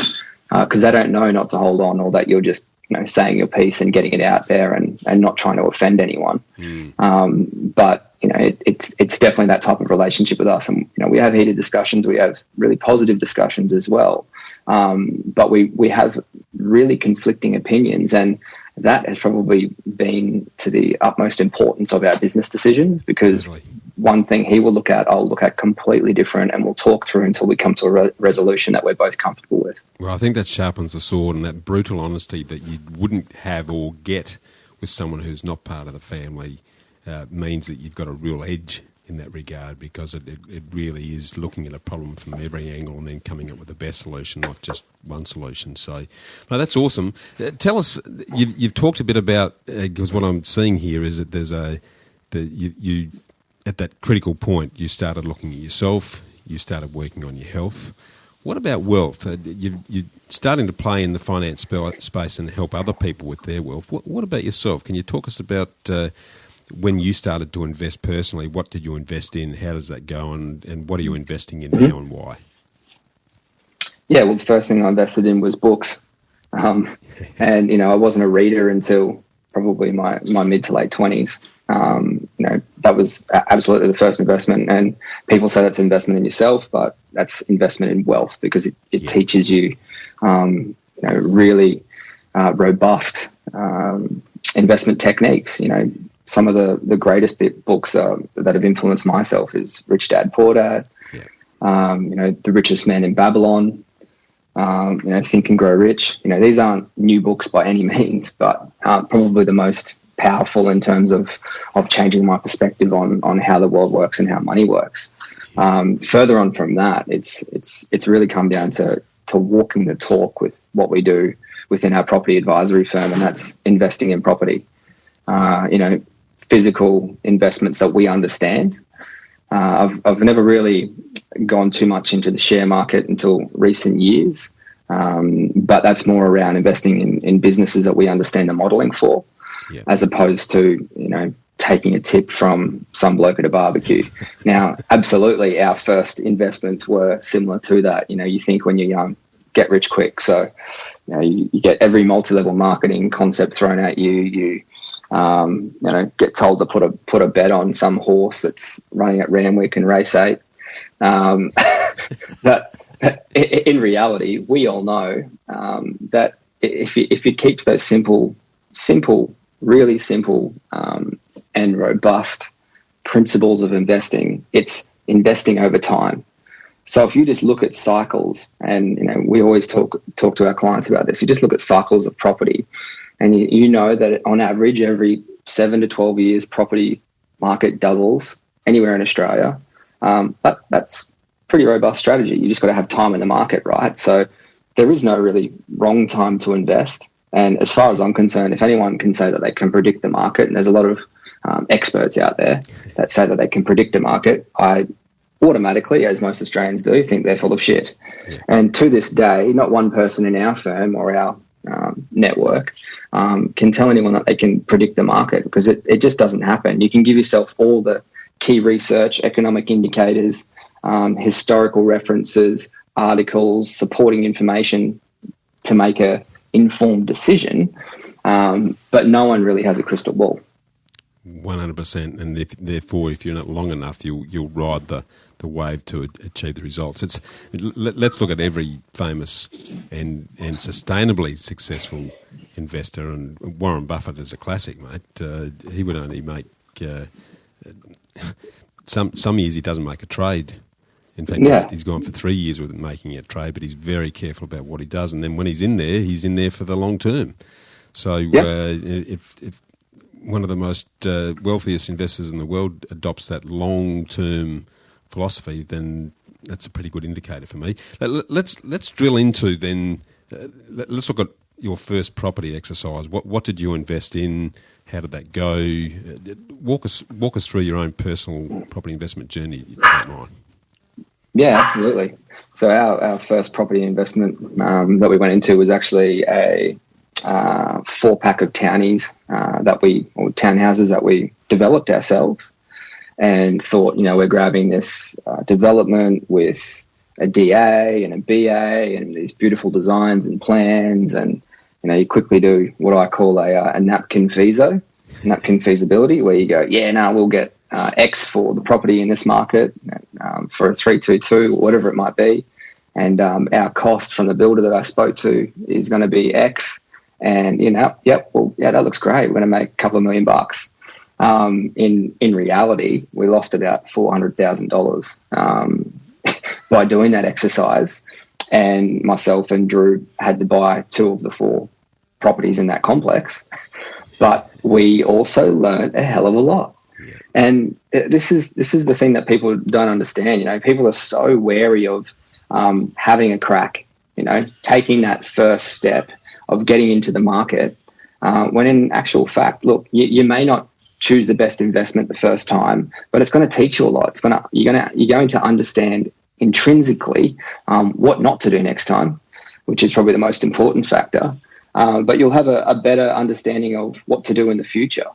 because they don't know not to hold on, or that you're just saying your piece and getting it out there and not trying to offend anyone. But it's definitely that type of relationship with us, and we have heated discussions, we have really positive discussions as well. But we have really conflicting opinions, and that has probably been to the utmost importance of our business decisions, because one thing he will look at, I'll look at completely different, and we'll talk through until we come to a resolution that we're both comfortable with. Well, I think that sharpens the sword, and that brutal honesty that you wouldn't have or get with someone who's not part of the family means that you've got a real edge in that regard, because it really is looking at a problem from every angle and then coming up with the best solution, not just one solution. So, no, that's awesome. Tell us, you've talked a bit about, because what I'm seeing here is that there's you at that critical point, you started looking at yourself, you started working on your health. What about wealth? You're starting to play in the finance space and help other people with their wealth. What about yourself? Can you talk us about when you started to invest personally? What did you invest in? How does that go? And what are you investing in now, and why? Yeah, well, the first thing I invested in was books. And, I wasn't a reader until probably my mid to late 20s. That was absolutely the first investment. And people say that's investment in yourself, but that's investment in wealth, because it teaches you, really robust investment techniques. Some of the greatest books that have influenced myself is Rich Dad, Poor Dad, The Richest Man in Babylon, Think and Grow Rich. These aren't new books by any means, but probably the most powerful in terms of changing my perspective on how the world works and how money works. Further on from that, it's really come down to walking the talk with what we do within our property advisory firm, and that's investing in property. Physical investments that we understand. I've never really gone too much into the share market until recent years, but that's more around investing in businesses that we understand the modelling for, as opposed to taking a tip from some bloke at a barbecue. Now, absolutely, our first investments were similar to that. You think when you're young, get rich quick. So you get every multi-level marketing concept thrown at you. You get told to put a bet on some horse that's running at Randwick and race 8. But in reality, we all know that if you keep those simple, really simple and robust principles of investing, it's investing over time. So if you just look at cycles, and we always talk to our clients about this, you just look at cycles of property. And you know that on average, every 7 to 12 years, property market doubles anywhere in Australia. That's pretty robust strategy. You just got to have time in the market, right? So there is no really wrong time to invest. And as far as I'm concerned, if anyone can say that they can predict the market, and there's a lot of experts out there that say that they can predict the market, I automatically, as most Australians do, think they're full of shit. Yeah. And to this day, not one person in our firm or our network can tell anyone that they can predict the market, because it just doesn't happen. You can give yourself all the key research, economic indicators, historical references, articles, supporting information to make a informed decision, but no one really has a crystal ball. 100%, and therefore, if you're not long enough, you'll ride the wave to achieve the results. Let's look at every famous and sustainably successful investor, and Warren Buffett is a classic, mate. He would only make some years he doesn't make a trade. In fact, he's gone for 3 years without making a trade, but he's very careful about what he does, and then when he's in there for the long term. So if one of the most wealthiest investors in the world adopts that long-term philosophy, then that's a pretty good indicator for me. Let's drill into then. Let's look at your first property exercise. What did you invest in? How did that go? Walk us through your own personal property investment journey, if you don't mind. Yeah, absolutely. So our first property investment that we went into was actually a 4-pack of townies townhouses that we developed ourselves, and thought, we're grabbing this development with a DA and a BA and these beautiful designs and plans, and you quickly do what I call a napkin feasibility, where you go, we'll get X for the property in this market for a 322 or whatever it might be, and our cost from the builder that I spoke to is going to be X, and that looks great, we're going to make a couple of $1 million. In reality, we lost about $400,000 by doing that exercise, and myself and Drew had to buy 2 of the 4 properties in that complex, but we also learned a hell of a lot. And this is the thing that people don't understand. People are so wary of having a crack, taking that first step of getting into the market, when in actual fact, look, you may not choose the best investment the first time, but it's going to teach you a lot. You're going to understand intrinsically what not to do next time, which is probably the most important factor. But you'll have a better understanding of what to do in the future.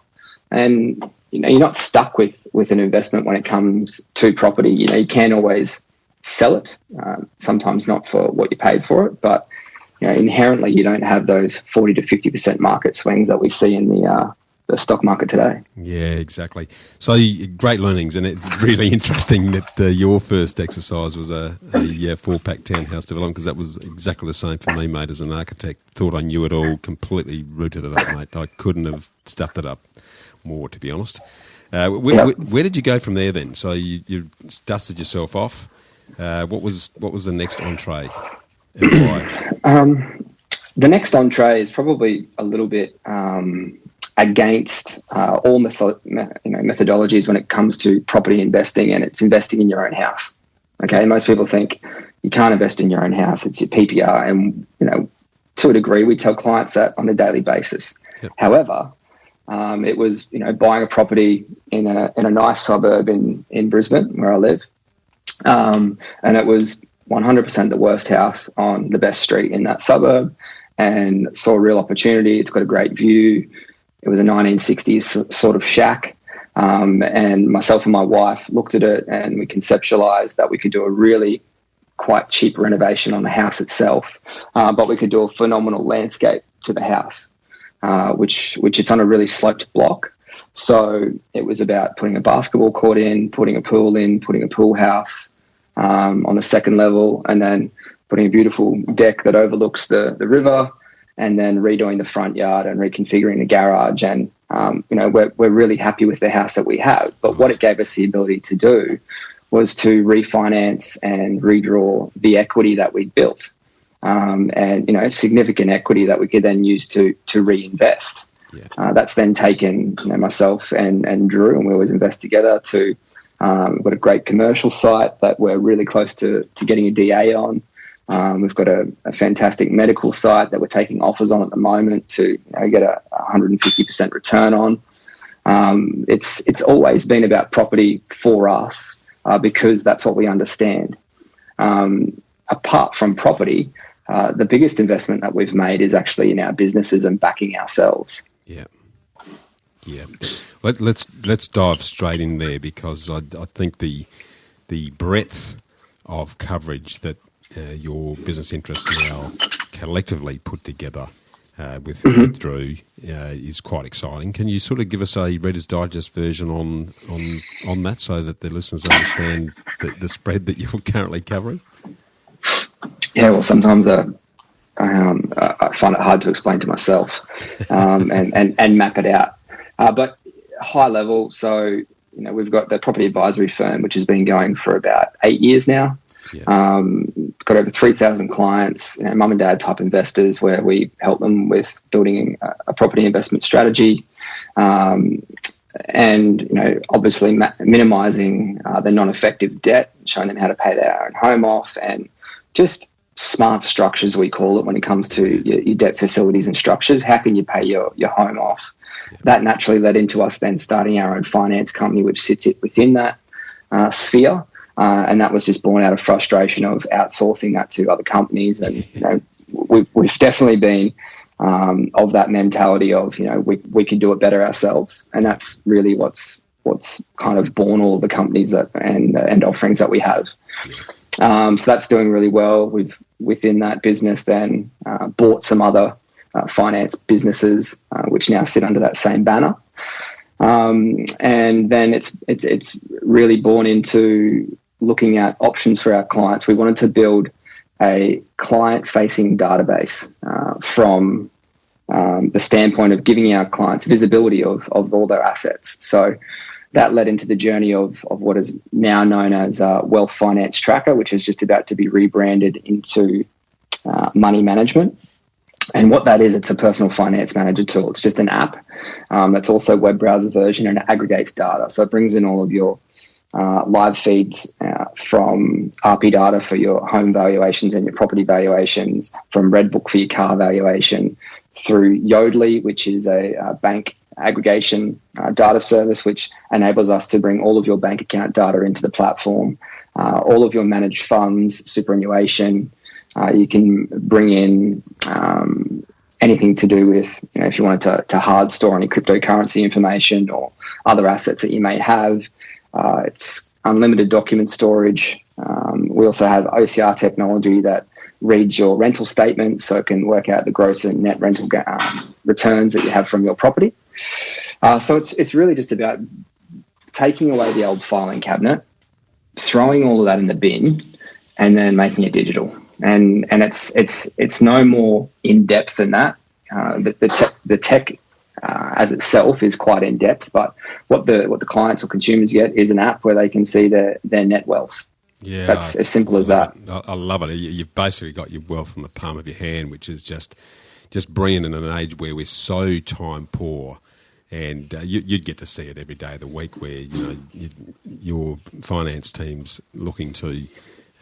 And you're not stuck with an investment when it comes to property. You can always sell it, sometimes not for what you paid for it, but inherently you don't have those 40 to 50% market swings that we see in the stock market today. Yeah, exactly. So great learnings, and it's really interesting that your first exercise was a 4-pack townhouse development, because that was exactly the same for me, mate, as an architect. Thought I knew it all, completely rooted it up, mate. I couldn't have stuffed it up more, to be honest. Where did you go from there then? So you dusted yourself off. What was the next entree, and why? The next entree is probably a little bit against all methodologies when it comes to property investing, and it's investing in your own house. Okay, most people think you can't invest in your own house; it's your PPR, and to a degree, we tell clients that on a daily basis. Yep. However, it was buying a property in a nice suburb in Brisbane, where I live, and it was 100% the worst house on the best street in that suburb, and saw a real opportunity. It's got a great view. It was a 1960s sort of shack, and myself and my wife looked at it, and we conceptualized that we could do a really quite cheap renovation on the house itself, but we could do a phenomenal landscape to the house, which it's on a really sloped block. So it was about putting a basketball court in, putting a pool in, putting a pool house on the second level, and then putting a beautiful deck that overlooks the river, and then redoing the front yard and reconfiguring the garage. And, we're really happy with the house that we have. But what it gave us the ability to do was to refinance and redraw the equity that we built, and, significant equity that we could then use to reinvest. Yeah. That's then taken, myself and Drew, and we always invest together to, we've got a great commercial site that we're really close to getting a DA on. We've got a fantastic medical site that we're taking offers on at the moment to get a 150% return on. It's always been about property for us because that's what we understand. Apart from property, the biggest investment that we've made is actually in our businesses and backing ourselves. Yeah. Yeah. Let's dive straight in there, because I think the breadth of coverage that your business interests now collectively put together with Drew is quite exciting. Can you sort of give us a Reader's Digest version on that so that the listeners understand the spread that you're currently covering? Yeah, well, sometimes I find it hard to explain to myself and map it out. But high level, so we've got the property advisory firm, which has been going for about 8 years now. Yeah. Got over 3,000 clients, mum and dad type investors, where we help them with building a property investment strategy, and obviously minimising the non-effective debt, showing them how to pay their own home off, and just smart structures, we call it, when it comes to your debt facilities and structures. How can you pay your home off? Yeah. That naturally led into us then starting our own finance company, which sits within that sphere. And that was just born out of frustration of outsourcing that to other companies. And we've definitely been of that mentality of we can do it better ourselves, and that's really what's kind of born all of the companies and offerings that we have. So that's doing really well. We've within that business then bought some other finance businesses which now sit under that same banner. And then it's really born into looking at options for our clients. We wanted to build a client-facing database from the standpoint of giving our clients visibility of all their assets. So that led into the journey of what is now known as Wealth Finance Tracker, which is just about to be rebranded into Money Management. And what that is, it's a personal finance manager tool. It's just an app that's also web browser version, and it aggregates data. So it brings in all of your live feeds from RP data for your home valuations and your property valuations, from Redbook for your car valuation, through Yodlee, which is a bank aggregation data service, which enables us to bring all of your bank account data into the platform, all of your managed funds, superannuation. You can bring in anything to do with, if you wanted to hard store any cryptocurrency information or other assets that you may have. It's unlimited document storage. We also have OCR technology that reads your rental statement, so it can work out the gross and net rental returns that you have from your property. So it's really just about taking away the old filing cabinet, throwing all of that in the bin, and then making it digital. And it's no more in depth than that. The tech as itself is quite in depth, but what the clients or consumers get is an app where they can see their net wealth. Yeah, that's as simple as that. I love it. You've basically got your wealth in the palm of your hand, which is just brilliant in an age where we're so time poor. And you'd get to see it every day of the week, where your finance team's looking to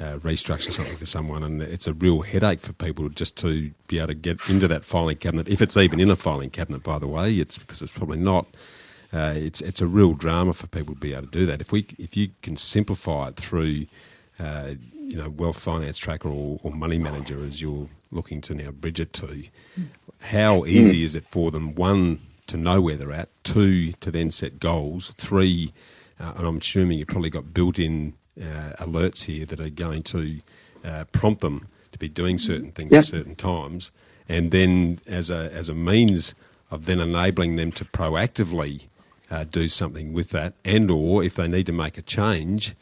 restructure something to someone, and it's a real headache for people just to be able to get into that filing cabinet. If it's even in a filing cabinet, by the way, it's because it's probably not. It's a real drama for people to be able to do that. If you can simplify it through Wealth Finance Tracker or Money Manager, as you're looking to now bridge it to, how easy is it for them, one, to know where they're at, two, to then set goals, three, and I'm assuming you've probably got built-in alerts here that are going to prompt them to be doing certain things at certain times, and then as a means of then enabling them to proactively do something with that, and or if they need to make a change,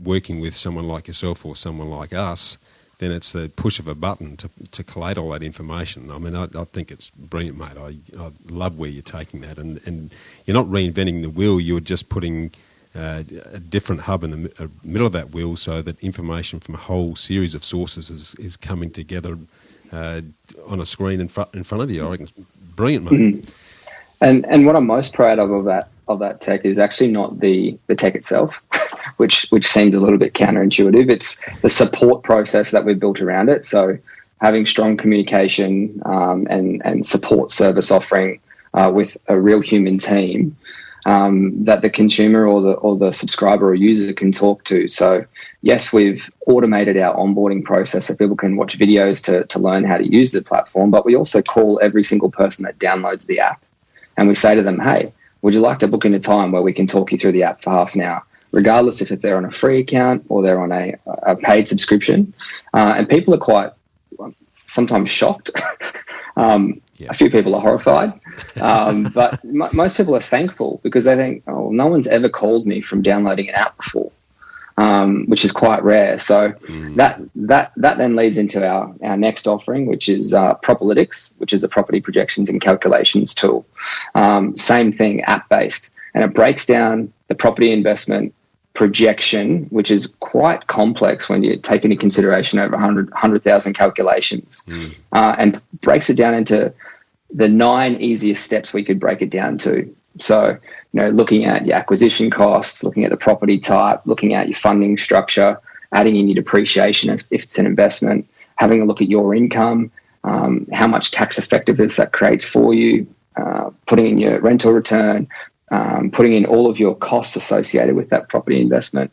working with someone like yourself or someone like us, then it's the push of a button to collate all that information. I mean, I think it's brilliant, mate. I love where you're taking that, and you're not reinventing the wheel, you're just putting a different hub in the middle of that wheel, so that information from a whole series of sources is coming together on a screen in front of you. I reckon it's brilliant, mate. Mm-hmm. And what I'm most proud of that tech is actually not the tech itself, which seems a little bit counterintuitive. It's the support process that we've built around it. So having strong communication and support service offering with a real human team that the consumer or the subscriber or user can talk to. So yes, we've automated our onboarding process so people can watch videos to learn how to use the platform, but we also call every single person that downloads the app. And we say to them, hey, would you like to book in a time where we can talk you through the app for half an hour, regardless if they're on a free account or they're on a paid subscription? And people are quite sometimes shocked A few people are horrified, but most people are thankful because they think, oh, no one's ever called me from downloading an app before, which is quite rare. So that then leads into our next offering, which is Properlytics, which is a property projections and calculations tool. Same thing, app-based, and it breaks down the property investment projection, which is quite complex when you take into consideration over 100,000 calculations, and breaks it down into the 9 easiest steps we could break it down to. So, looking at your acquisition costs, looking at the property type, looking at your funding structure, adding in your depreciation if it's an investment, having a look at your income, how much tax effectiveness that creates for you, putting in your rental return, putting in all of your costs associated with that property investment,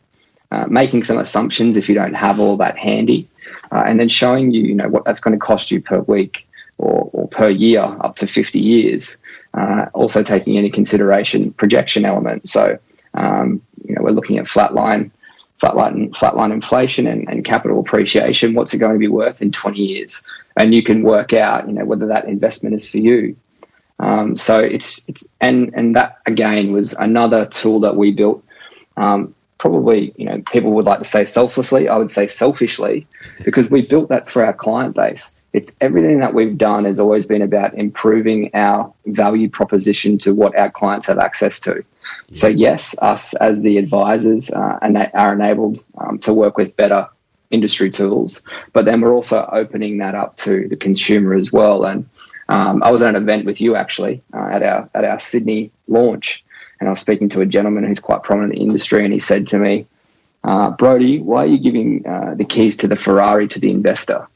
making some assumptions if you don't have all that handy, and then showing you, what that's going to cost you per week or per year up to 50 years. Also taking into consideration projection element. So, we're looking at flatline inflation and capital appreciation. What's it going to be worth in 20 years? And you can work out, whether that investment is for you. So it's that again was another tool that we built. Probably, people would like to say selflessly. I would say selfishly, because we built that for our client base. It's everything that we've done has always been about improving our value proposition to what our clients have access to. Yeah. So yes, us as the advisors are enabled to work with better industry tools, but then we're also opening that up to the consumer as well. And I was at an event with you actually at our Sydney launch, and I was speaking to a gentleman who's quite prominent in the industry, and he said to me, Brodie, why are you giving the keys to the Ferrari to the investor?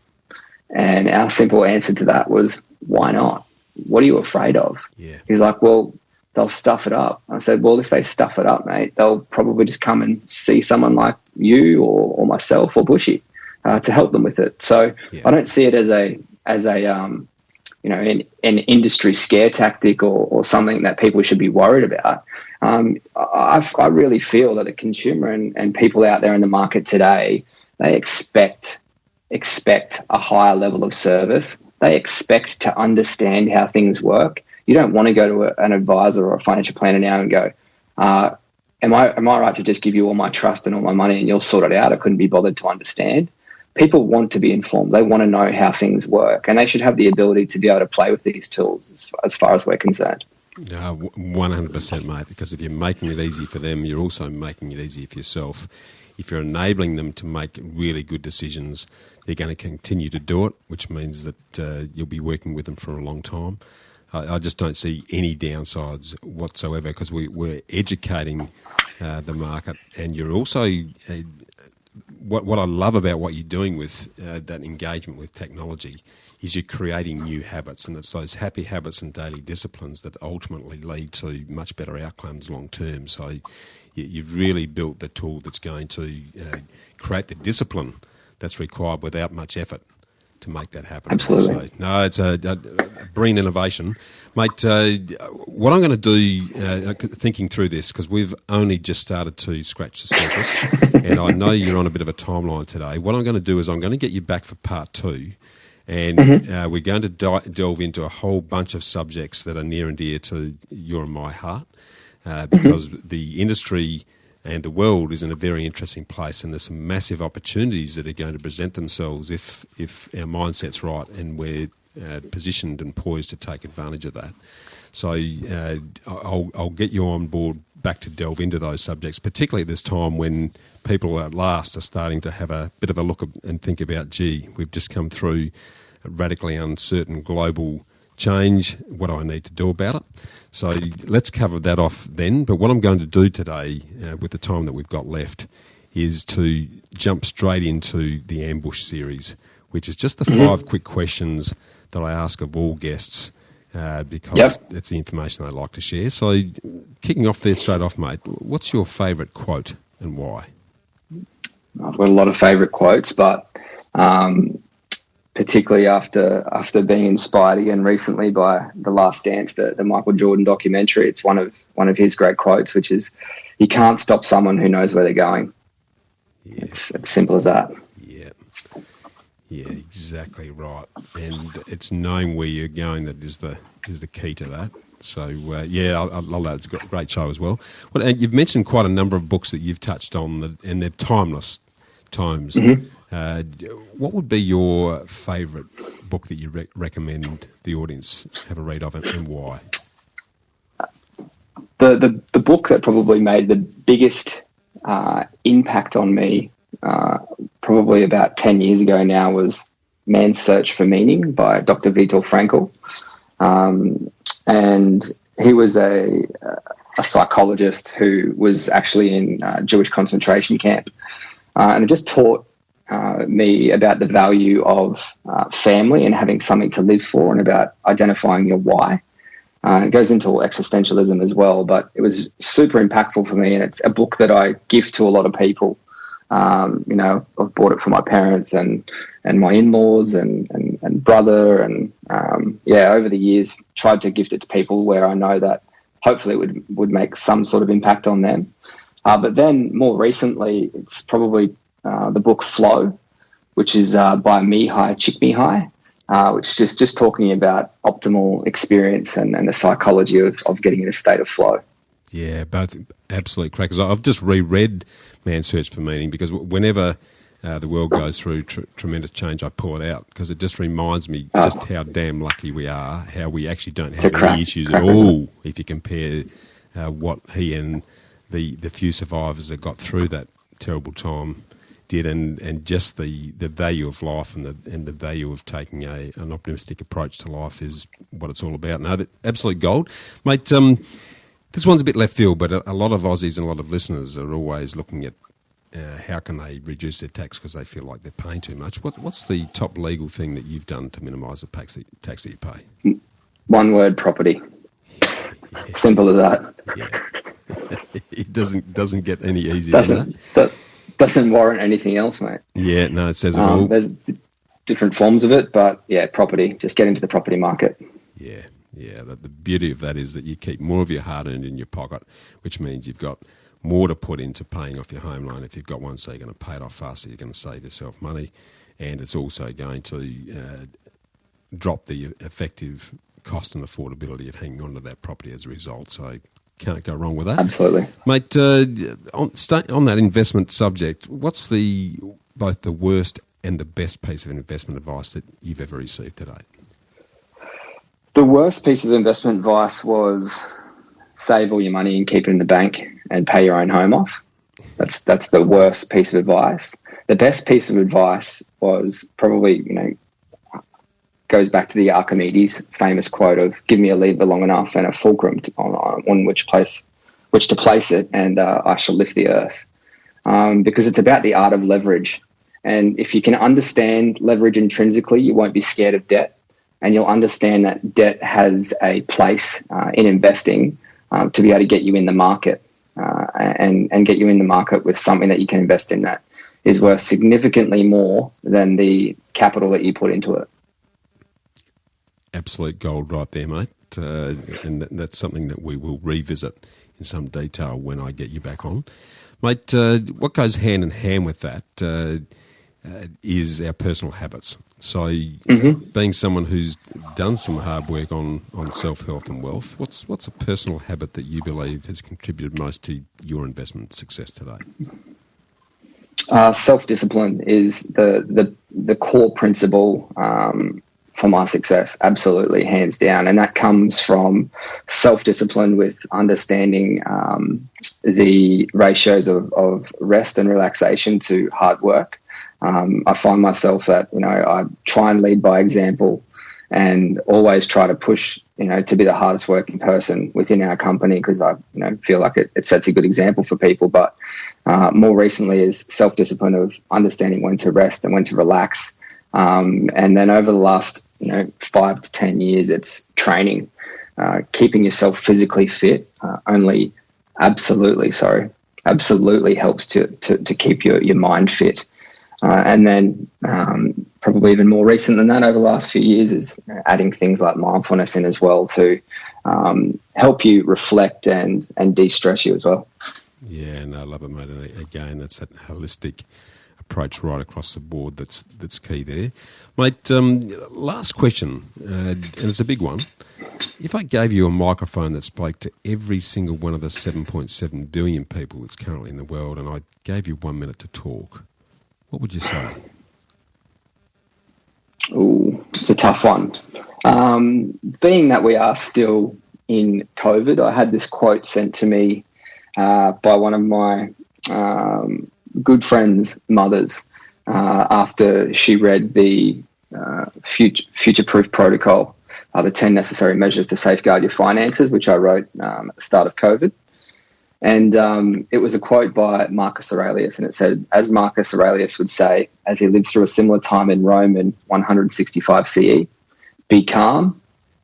And our simple answer to that was, why not? What are you afraid of? Yeah. He's like, well, they'll stuff it up. I said, well, if they stuff it up, mate, they'll probably just come and see someone like you or myself or Bushy to help them with it. So I don't see it as an industry scare tactic or something that people should be worried about. I really feel that the consumer and people out there in the market today, they expect a higher level of service. They expect to understand how things work. You don't want to go to an advisor or a financial planner now and go, am I right to just give you all my trust and all my money and you'll sort it out? I couldn't be bothered to understand. People want to be informed. They want to know how things work, and they should have the ability to be able to play with these tools as far as we're concerned. 100%, mate, because if you're making it easy for them, you're also making it easy for yourself. If you're enabling them to make really good decisions, they're going to continue to do it, which means that you'll be working with them for a long time. I just don't see any downsides whatsoever, because we're educating the market, and you're also... What I love about what you're doing with that engagement with technology is you're creating new habits, and it's those happy habits and daily disciplines that ultimately lead to much better outcomes long term. So you've really built the tool that's going to create the discipline that's required without much effort to make that happen. Absolutely. So, no, it's a brilliant innovation. Mate, what I'm going to do, thinking through this, because we've only just started to scratch the surface, and I know you're on a bit of a timeline today, what I'm going to do is I'm going to get you back for part 2, and we're going to delve into a whole bunch of subjects that are near and dear to your and my heart, because the industry and the world is in a very interesting place, and there's some massive opportunities that are going to present themselves if our mindset's right and we're positioned and poised to take advantage of that. So I'll get you on board back to delve into those subjects, particularly at this time when people at last are starting to have a bit of a look and think about, gee, we've just come through a radically uncertain global change. What do I need to do about it? So let's cover that off then. But what I'm going to do today, with the time that we've got left, is to jump straight into the Ambush series, which is just the 5 quick questions that I ask of all guests, because that's the information I like to share. So kicking off there straight off, mate, what's your favourite quote and why? I've got a lot of favourite quotes, but particularly after being inspired again recently by The Last Dance, the Michael Jordan documentary, it's one of his great quotes, which is, "You can't stop someone who knows where they're going." Yeah. It's as simple as that. Yeah, exactly right. And it's knowing where you're going that is the key to that. So, I love that. It's a great show as well. Well, and you've mentioned quite a number of books that you've touched on, and they're timeless times. Mm-hmm. What would be your favourite book that you recommend the audience have a read of, and why? The book that probably made the biggest impact on me probably about 10 years ago now was Man's Search for Meaning by Dr. Viktor Frankl. And he was a psychologist who was actually in a Jewish concentration camp. And it just taught me about the value of family and having something to live for, and about identifying your why. It goes into existentialism as well, but it was super impactful for me, and it's a book that I give to a lot of people. I've bought it for my parents and my in-laws and brother, and over the years tried to gift it to people where I know that hopefully it would make some sort of impact on them. But then more recently, it's probably the book Flow, which is by Mihai Csikszentmihalyi, which is just talking about optimal experience and the psychology of getting in a state of flow. Yeah, both absolute crackers. I've just reread Man's Search for Meaning because whenever the world goes through tremendous change, I pull it out because it just reminds me just how damn lucky we are, how we actually don't have any issues at all if you compare what he and the few survivors that got through that terrible time did, and just the value of life and the value of taking an optimistic approach to life is what it's all about. No, absolute gold. Mate, this one's a bit left field, but a lot of Aussies and a lot of listeners are always looking at how can they reduce their tax because they feel like they're paying too much. What's the top legal thing that you've done to minimise the tax that you pay? One word: property. Yeah. Simple as that. Yeah. It doesn't get any easier than that. Doesn't warrant anything else, mate. Yeah, no, it says it all. There's different forms of it, but yeah, property. Just get into the property market. Yeah. The beauty of that is that you keep more of your hard-earned in your pocket, which means you've got more to put into paying off your home loan if you've got one, so you're going to pay it off faster, you're going to save yourself money, and it's also going to drop the effective cost and affordability of hanging on to that property as a result. So can't go wrong with that. Absolutely. Mate, on that investment subject, what's both the worst and the best piece of investment advice that you've ever received to date? The worst piece of investment advice was save all your money and keep it in the bank and pay your own home off. That's the worst piece of advice. The best piece of advice was probably, goes back to the Archimedes famous quote of "Give me a lever long enough and a fulcrum on which to place it, and I shall lift the earth." Because it's about the art of leverage, and if you can understand leverage intrinsically, you won't be scared of debt, and you'll understand that debt has a place in investing to be able to get you in the market and get you in the market with something that you can invest in that is worth significantly more than the capital that you put into it. Absolute gold right there, mate. And that's something that we will revisit in some detail when I get you back on. Mate, what goes hand in hand with that is our personal habits. So being someone who's done some hard work on self-health and wealth, what's a personal habit that you believe has contributed most to your investment success today? Self-discipline is the core principle for my success, absolutely, hands down. And that comes from self-discipline with understanding the ratios of rest and relaxation to hard work. I find myself that, I try and lead by example and always try to push, to be the hardest working person within our company because I, feel like it sets a good example for people. But more recently is self-discipline of understanding when to rest and when to relax. And then over the last, 5 to 10 years, it's training, keeping yourself physically fit only absolutely helps to keep your mind fit. And then probably even more recent than that over the last few years is adding things like mindfulness in as well to help you reflect and de-stress you as well. Yeah, and I love it, mate. And again, that's that holistic approach right across the board that's key there. Mate, last question, and it's a big one. If I gave you a microphone that spoke to every single one of the 7.7 billion people that's currently in the world, and I gave you 1 minute to talk, what would you say? Ooh, it's a tough one. Being that we are still in COVID, I had this quote sent to me by one of my good friend's mothers after she read the future-proof protocol, the 10 necessary measures to safeguard your finances, which I wrote at the start of COVID. And it was a quote by Marcus Aurelius, and it said, as Marcus Aurelius would say, as he lived through a similar time in Rome in 165 CE, be calm,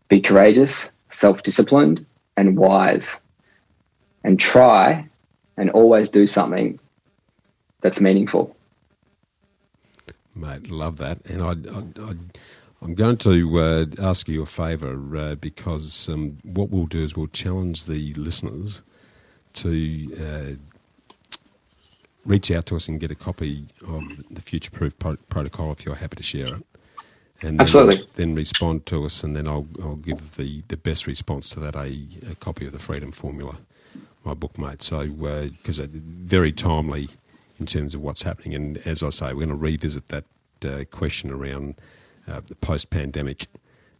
be courageous, self-disciplined, and wise, and try and always do something that's meaningful. Mate, love that. And I'm going to ask you a favour because what we'll do is we'll challenge the listeners to reach out to us and get a copy of the Future Proof Protocol if you're happy to share it. And Absolutely. Then respond to us, and then I'll give the best response to that a copy of the Freedom Formula, my book, mate. So, because it's very timely in terms of what's happening. And as I say, we're going to revisit that question around the post-pandemic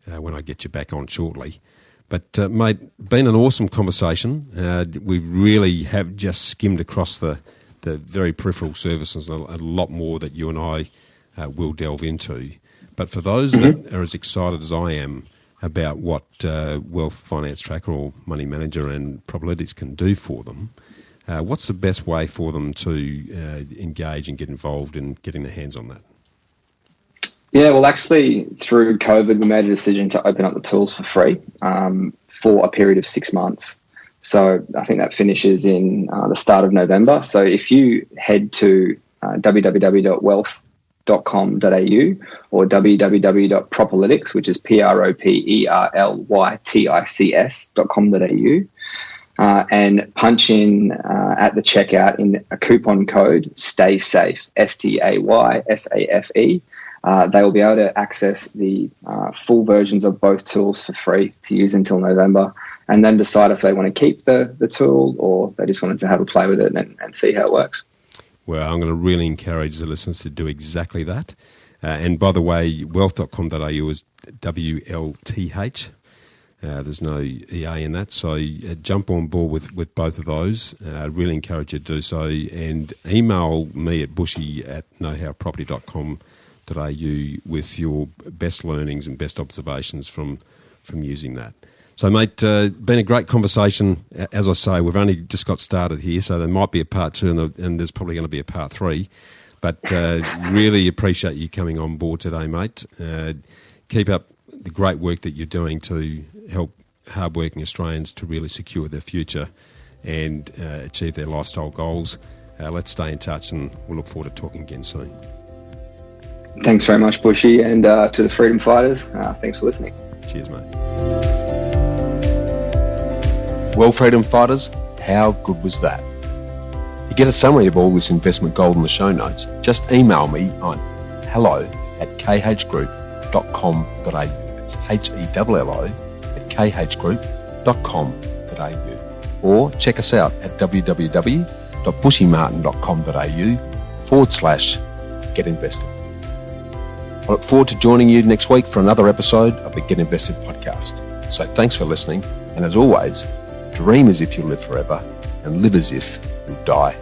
when I get you back on shortly. But, mate, been an awesome conversation. We really have just skimmed across the very peripheral surfaces, and a lot more that you and I will delve into. But for those that are as excited as I am about what Wealth Finance Tracker or Money Manager and Properlytics can do for them, what's the best way for them to engage and get involved in getting their hands on that? Yeah, well, actually, through COVID, we made a decision to open up the tools for free for a period of 6 months. So I think that finishes in the start of November. So if you head to www.wealth.com.au or www.properlytics, which is properlytics.com.au, and punch in at the checkout in a coupon code STAY SAFE, STAYSAFE. They will be able to access the full versions of both tools for free to use until November, and then decide if they want to keep the tool or they just wanted to have a play with it and see how it works. Well, I'm going to really encourage the listeners to do exactly that. And by the way, wealth.com.au is WLTH. There's no EA in that. So jump on board with both of those. I really encourage you to do so. And email me at bushy@knowhowproperty.com.au with your best learnings and best observations from using that. So, mate, been a great conversation. As I say, we've only just got started here, so there might be a part 2 and there's probably going to be a part 3. But really appreciate you coming on board today, mate. Keep up the great work that you're doing to help hardworking Australians to really secure their future and achieve their lifestyle goals. Let's stay in touch, and we'll look forward to talking again soon. Thanks very much, Bushy, and to the Freedom Fighters, thanks for listening. Cheers, mate. Well, Freedom Fighters, how good was that? To get a summary of all this investment gold in the show notes, just email me on hello@khgroup.com.au. It's HELLO@khgroup.com.au. Or check us out at www.bushymartin.com.au/get-invested. I look forward to joining you next week for another episode of the Get Invested podcast. So thanks for listening, and as always, dream as if you live forever and live as if you die